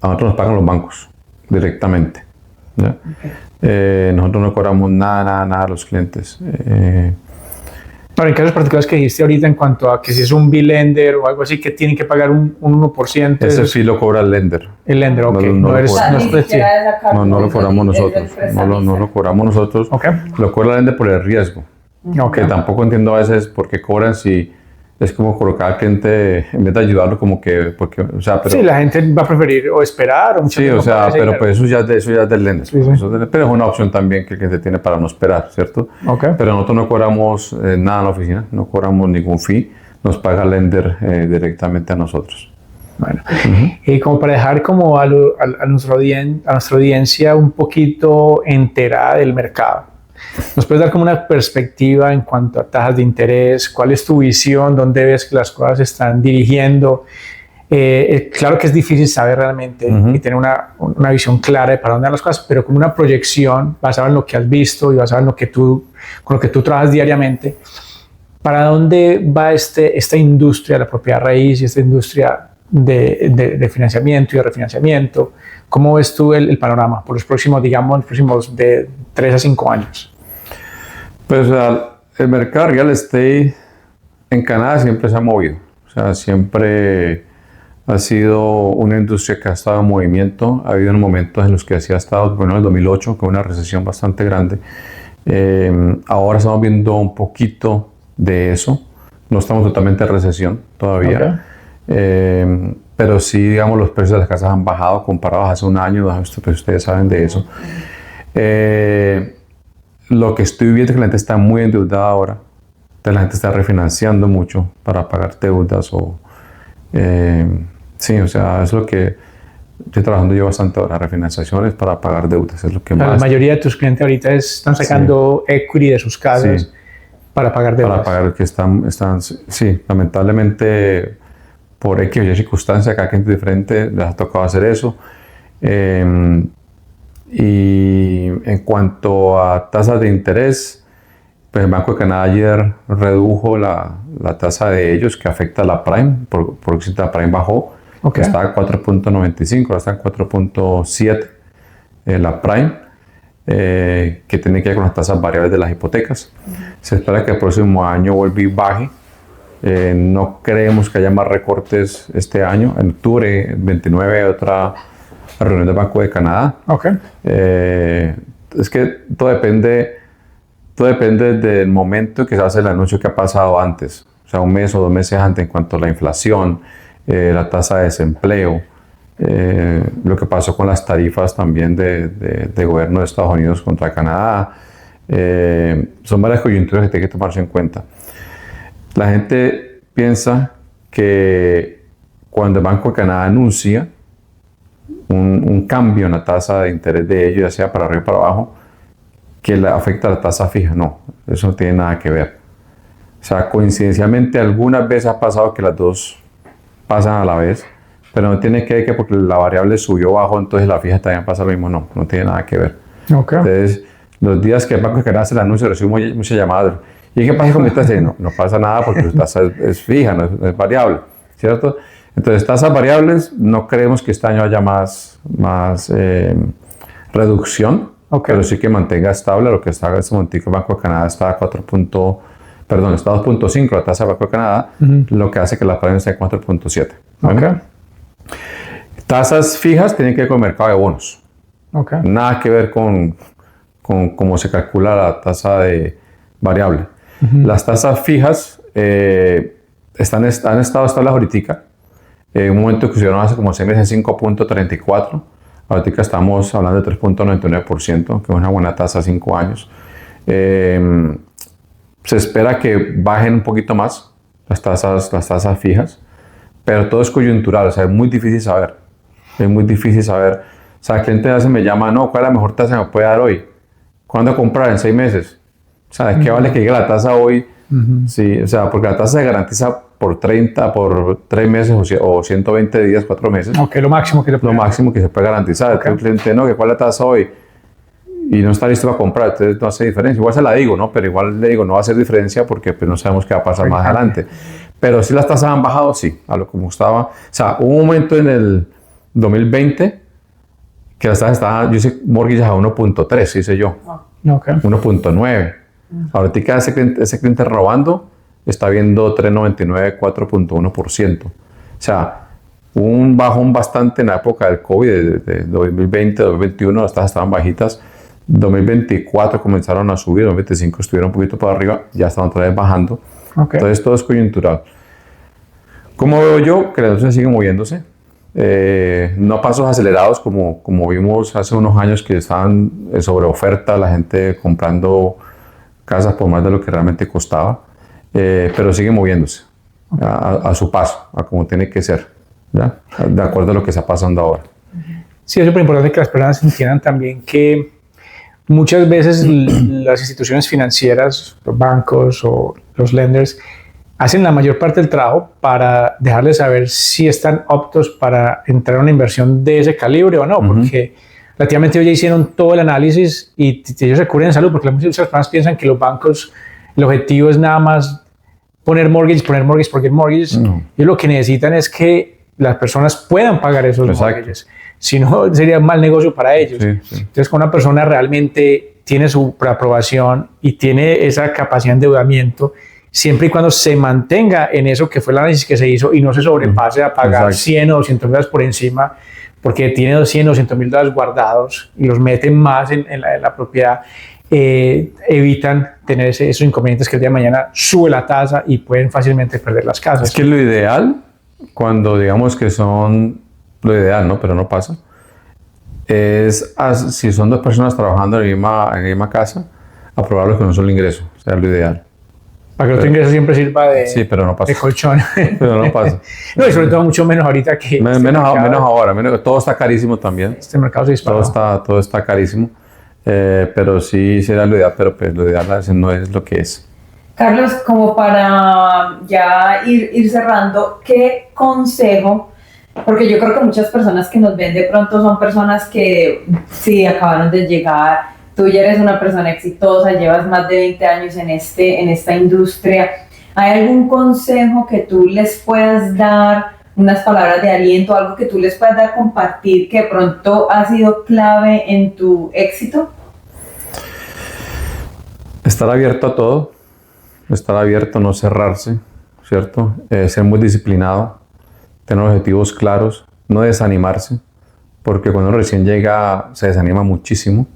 A nosotros nos pagan los bancos directamente. ¿Ya? Okay. Nosotros no cobramos nada a los clientes. Ahora, en casos particulares que dijiste ahorita en cuanto a que si es un B-lender o algo así, que tienen que pagar un 1%. Ese sí lo cobra el lender. El lender, ok. No lo cobramos nosotros. No lo cobramos nosotros. Okay. Lo cobra el lender por el riesgo. Okay. Que tampoco entiendo a veces por qué cobran si es como colocar al cliente en vez de ayudarlo como que pero sí, la gente va a preferir o esperar o sí, pero pues eso ya es del lender. Sí. Pero es una opción también que el cliente tiene para no esperar, ¿cierto? Okay. Pero nosotros no cobramos nada en la oficina, no cobramos ningún fee, nos paga el lender directamente a nosotros. Bueno, y como para dejar como a nuestra audiencia un poquito enterada del mercado, ¿nos puedes dar como una perspectiva en cuanto a tasas de interés? ¿Cuál es tu visión? ¿Dónde ves que las cosas se están dirigiendo? Claro que es difícil saber realmente y tener una visión clara de para dónde van las cosas, pero como una proyección basada en lo que has visto y basada en con lo que tú trabajas diariamente, ¿para dónde va esta industria de la propiedad raíz y esta industria de financiamiento y de refinanciamiento? ¿Cómo ves tú el panorama por los próximos de 3 a 5 años? Pues el mercado real estate en Canadá siempre se ha movido. O sea, siempre ha sido una industria que ha estado en movimiento. Ha habido momentos en los que así ha estado, bueno, en el 2008, con una recesión bastante grande. Ahora estamos viendo un poquito de eso. No estamos totalmente en recesión todavía. Pero sí, digamos, los precios de las casas han bajado comparados a hace un año, pues ustedes saben de eso. Lo que estoy viendo es que la gente está muy endeudada ahora. Entonces la gente está refinanciando mucho para pagar deudas sí, o sea, es lo que estoy trabajando yo bastante ahora, refinanciaciones para pagar deudas, es lo que más. La mayoría de tus clientes ahorita están sacando equity de sus casas para pagar deudas. Para pagar, que están, sí, lamentablemente por X o Y circunstancias, cada cliente diferente les ha tocado hacer eso. Y en cuanto a tasas de interés, pues el Banco de Canadá ayer redujo la tasa de ellos que afecta a la Prime, porque la Prime bajó, estaba a 4.95, ahora está en 4.7 la Prime, que tiene que ver con las tasas variables de las hipotecas. Se espera que el próximo año vuelva y baje. No creemos que haya más recortes este año. En octubre 29 hay otra reunión del Banco de Canadá. Es que todo depende del momento en que se hace el anuncio que ha pasado antes. O sea, un mes o 2 meses antes en cuanto a la inflación, la tasa de desempleo, lo que pasó con las tarifas también de gobierno de Estados Unidos contra Canadá. Son varias coyunturas que tienen que tomarse en cuenta. La gente piensa que cuando el Banco de Canadá anuncia un cambio en la tasa de interés de ellos, ya sea para arriba o para abajo, que le afecta a la tasa fija. No, eso no tiene nada que ver. O sea, coincidencialmente algunas veces ha pasado que las dos pasan a la vez, pero no tiene que ver que porque la variable subió o bajó, entonces la fija también pasa lo mismo. No, no tiene nada que ver. Entonces, los días que el Banco de Canadá hace el anuncio, recibo muchas llamadas. ¿Y qué pasa con esta tasa? No pasa nada porque la tasa es fija, no es variable, ¿cierto? Entonces, tasas variables, no creemos que este año haya más reducción, pero sí que mantenga estable lo que está en este momento. El Banco de Canadá está a 2.5 la tasa del Banco de Canadá, lo que hace que la Prime esté en 4.7. Tasas fijas tienen que ver con el mercado de bonos. Nada que ver con cómo se calcula la tasa de variable. Las tasas fijas han estado estables ahorita. En un momento que subieron hace como 6 meses en 5.34. Ahorita estamos hablando de 3.99%, que es una buena tasa a 5 años. Se espera que bajen un poquito más las tasas fijas, pero todo es coyuntural, o sea, es muy difícil saber. Es muy difícil saber. O sea, el cliente a veces me llama, no, ¿cuál es la mejor tasa que me puede dar hoy? ¿Cuándo comprar? En 6 meses. O sea, ¿de qué vale que llegue la tasa hoy? Sí, o sea, porque la tasa se garantiza por 3 meses o 120 días, 4 meses. Lo máximo que se puede garantizar. Entonces el cliente, no, ¿cuál es la tasa hoy? Y no está listo para comprar, entonces no hace diferencia. Igual se la digo, ¿no? Pero igual le digo, no va a hacer diferencia porque pues, no sabemos qué va a pasar más adelante. Pero si las tasas han bajado, sí, a lo como estaba. O sea, hubo un momento en el 2020 que las tasas estaban, yo hice mortgages a 1.3, hice yo. 1.9. Ahorita ese cliente robando está viendo 3.99, 4.1%. O sea, un bajón bastante en la época del COVID, de 2020, 2021, las tasas estaban bajitas. 2024 comenzaron a subir, 2025 estuvieron un poquito por arriba, ya estaban otra vez bajando. Entonces todo es coyuntural. ¿Cómo veo yo? Que la industria sigue moviéndose. No pasos acelerados como vimos hace unos años que estaban sobre oferta, la gente comprando casas por más de lo que realmente costaba, pero sigue moviéndose a su paso, a como tiene que ser, ¿ya? De acuerdo a lo que está pasando ahora. Sí, es súper importante que las personas entiendan también que muchas veces las instituciones financieras, los bancos o los lenders hacen la mayor parte del trabajo para dejarles saber si están aptos para entrar a una inversión de ese calibre o no, porque relativamente ellos ya hicieron todo el análisis y ellos se cubren en salud, porque muchas personas piensan que los bancos, el objetivo es nada más poner mortgages. Ellos lo que necesitan es que las personas puedan pagar esos mortgages. Si no, sería un mal negocio para ellos. Entonces, cuando una persona realmente tiene su aprobación y tiene esa capacidad de endeudamiento, siempre y cuando se mantenga en eso que fue el análisis que se hizo y no se sobrepase a pagar Exacto. 100 o 200 dólares por encima, porque tiene 100 o 200 mil dólares guardados y los meten más en la propiedad, evitan tener esos inconvenientes que el día de mañana sube la tasa y pueden fácilmente perder las casas. Es que lo ideal, cuando digamos que son lo ideal, ¿no? Pero no pasa, es si son dos personas trabajando en la misma casa, aprobarlos con un solo ingreso, o sea, lo ideal. Para que otro ingreso siempre sirva Sí, pero no pasa. de colchón. Pero no pasa. No, y sobre todo mucho menos ahorita que Menos ahora, todo está carísimo también. este mercado se disparó. Todo está carísimo. Pero sí será lo ideal, pero pues lo ideal a veces no es lo que es. Carlos, como para ya ir cerrando, ¿qué consejo? Porque yo creo que muchas personas que nos ven de pronto son personas que sí acabaron de llegar. Tú ya eres una persona exitosa, llevas más de 20 años en esta industria. ¿Hay algún consejo que tú les puedas dar, unas palabras de aliento, algo que tú les puedas dar, compartir, que de pronto ha sido clave en tu éxito? Estar abierto a todo, estar abierto, no cerrarse, ¿cierto? Ser muy disciplinado, tener objetivos claros, no desanimarse, porque cuando uno recién llega se desanima muchísimo.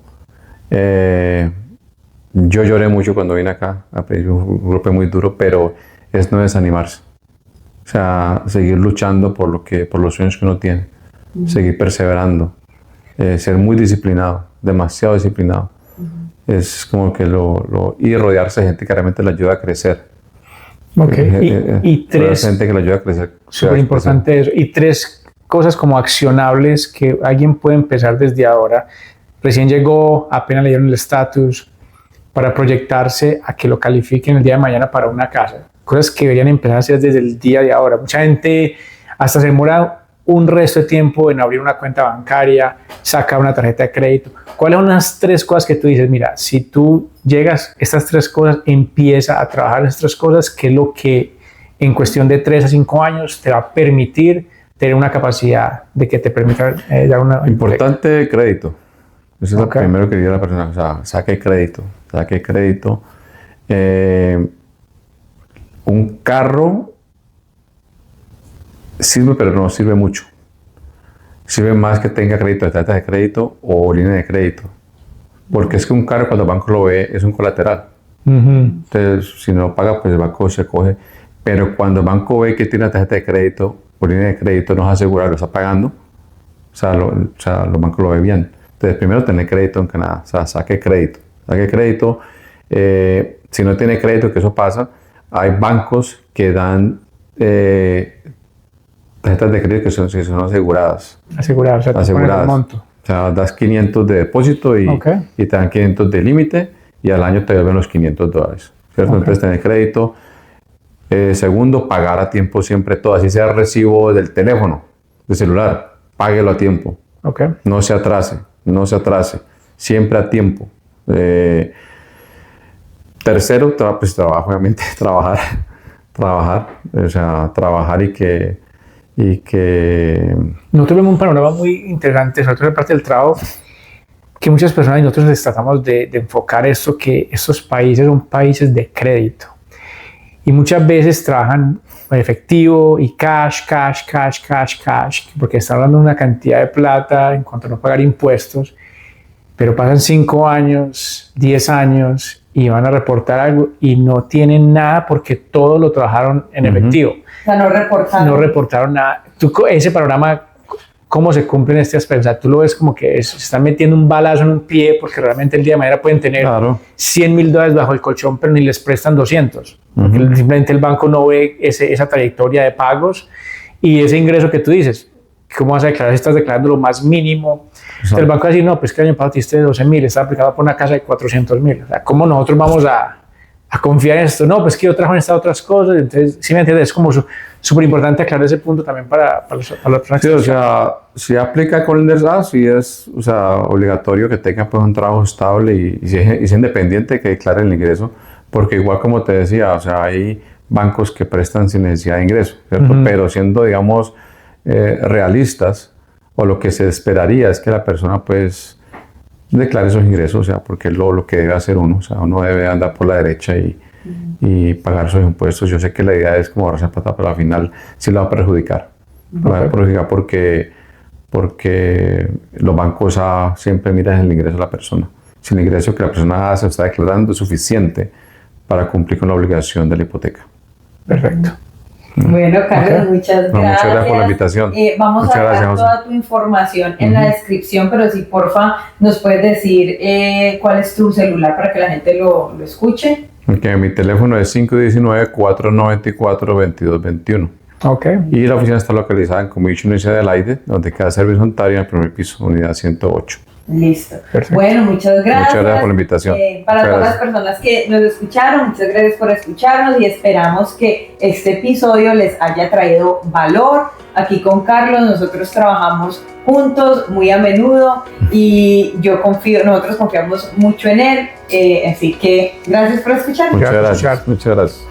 Yo lloré mucho cuando vine acá, un golpe muy duro, pero es no desanimarse. O sea, seguir luchando por los sueños que uno tiene, seguir perseverando, ser muy disciplinado, demasiado disciplinado. Es como que y rodearse de gente que realmente le ayuda a crecer. Ok, y tres, gente que le ayuda a crecer. súper importante eso, y tres cosas como accionables que alguien puede empezar desde ahora. Recién llegó, apenas le dieron el estatus para proyectarse a que lo califiquen el día de mañana para una casa. Cosas que deberían empezar a hacer desde el día de ahora. Mucha gente hasta se demora un resto de tiempo en abrir una cuenta bancaria, sacar una tarjeta de crédito. ¿Cuáles son las tres cosas que tú dices? Mira, si tú llegas a estas tres cosas, empieza a trabajar estas tres cosas, que es lo que en cuestión de 3 a 5 años te va a permitir tener una capacidad de que te permita dar una... Importante, crédito. Eso es lo primero que diría la persona. O sea, saque crédito. Un carro sirve, pero no sirve mucho. Sirve más que tenga crédito de tarjetas de crédito o línea de crédito. Porque es que un carro, cuando el banco lo ve, es un colateral. Entonces, si no lo paga, pues el banco se coge. Pero cuando el banco ve que tiene una tarjeta de crédito o línea de crédito, no es asegurado, lo está pagando. O sea, los bancos lo ven bien. Entonces, primero tener crédito en Canadá. O sea, saque crédito. Si no tiene crédito, que eso pasa, hay bancos que dan tarjetas de crédito que son aseguradas. Aseguradas, o sea, te pones el monto. O sea, das 500 de depósito y te dan 500 de límite y al año te devuelven los $500, ¿cierto? Entonces, tener crédito. Segundo, pagar a tiempo siempre todo. Así sea recibo del teléfono, del celular, páguelo a tiempo. No se atrase. Siempre a tiempo. Tercero, pues trabajo, obviamente, trabajar. O sea, trabajar y que Nosotros vemos un panorama muy interesante, sobre todo en parte del trabajo, que muchas personas y nosotros les tratamos de enfocar esto, que estos países son países de crédito. Y muchas veces trabajan en efectivo y cash, porque están hablando de una cantidad de plata en cuanto a no pagar impuestos, pero pasan 5 años, 10 años y van a reportar algo y no tienen nada porque todo lo trabajaron en efectivo. O sea, no reportaron nada. Ese panorama, ¿cómo se cumple en este aspecto? O sea, tú lo ves como que se están metiendo un balazo en un pie porque realmente el día de mañana pueden tener $100,000 bajo el colchón, pero ni les prestan 200. Porque simplemente el banco no ve esa trayectoria de pagos y ese ingreso que tú dices. ¿Cómo vas a declarar si estás declarando lo más mínimo? Entonces el banco va a decir, no, pues que el año pasado tuviste 12,000, está aplicado por una casa de 400,000. O sea, ¿cómo nosotros vamos a confiar en esto? No, pues que yo trabajo en estas otras cosas. Entonces, sí me entiendes, es como súper importante aclarar ese punto también para la persona. Sí, o sea, si aplica con Lenders A, sí es, o sea, obligatorio que tenga pues un trabajo estable y si es independiente que declare el ingreso, porque igual como te decía, o sea, hay bancos que prestan sin necesidad de ingreso, ¿cierto? Pero siendo, digamos, realistas, o lo que se esperaría es que la persona pues declare esos ingresos, o sea, porque es lo que debe hacer uno, o sea, uno debe andar por la derecha y y pagar sus impuestos. Yo sé que la idea es como ahorrarse plata, pero al final sí lo va a perjudicar. Lo va a perjudicar porque los bancos siempre miran el ingreso de la persona. Si el ingreso que la persona hace está declarando es suficiente para cumplir con la obligación de la hipoteca. Perfecto. Bueno, Carlos, muchas gracias. Muchas gracias por la invitación. Vamos Muchas a dejar gracias, toda tu información en la descripción, pero si porfa nos puedes decir cuál es tu celular para que la gente lo escuche. Okay, mi teléfono es 519-494-2221. Okay. Y la oficina está localizada en Commission Universidad de Adelaide, donde queda Servicio Ontario en el primer piso, unidad 108. Listo. Perfecto. Bueno, muchas gracias. Muchas gracias por la invitación. Para Muchas todas gracias. las personas que nos escucharon, muchas gracias por escucharnos y esperamos que este episodio les haya traído valor. Aquí con Carlos nosotros trabajamos juntos muy a menudo y nosotros confiamos mucho en él. Así que gracias por escucharnos. Muchas gracias.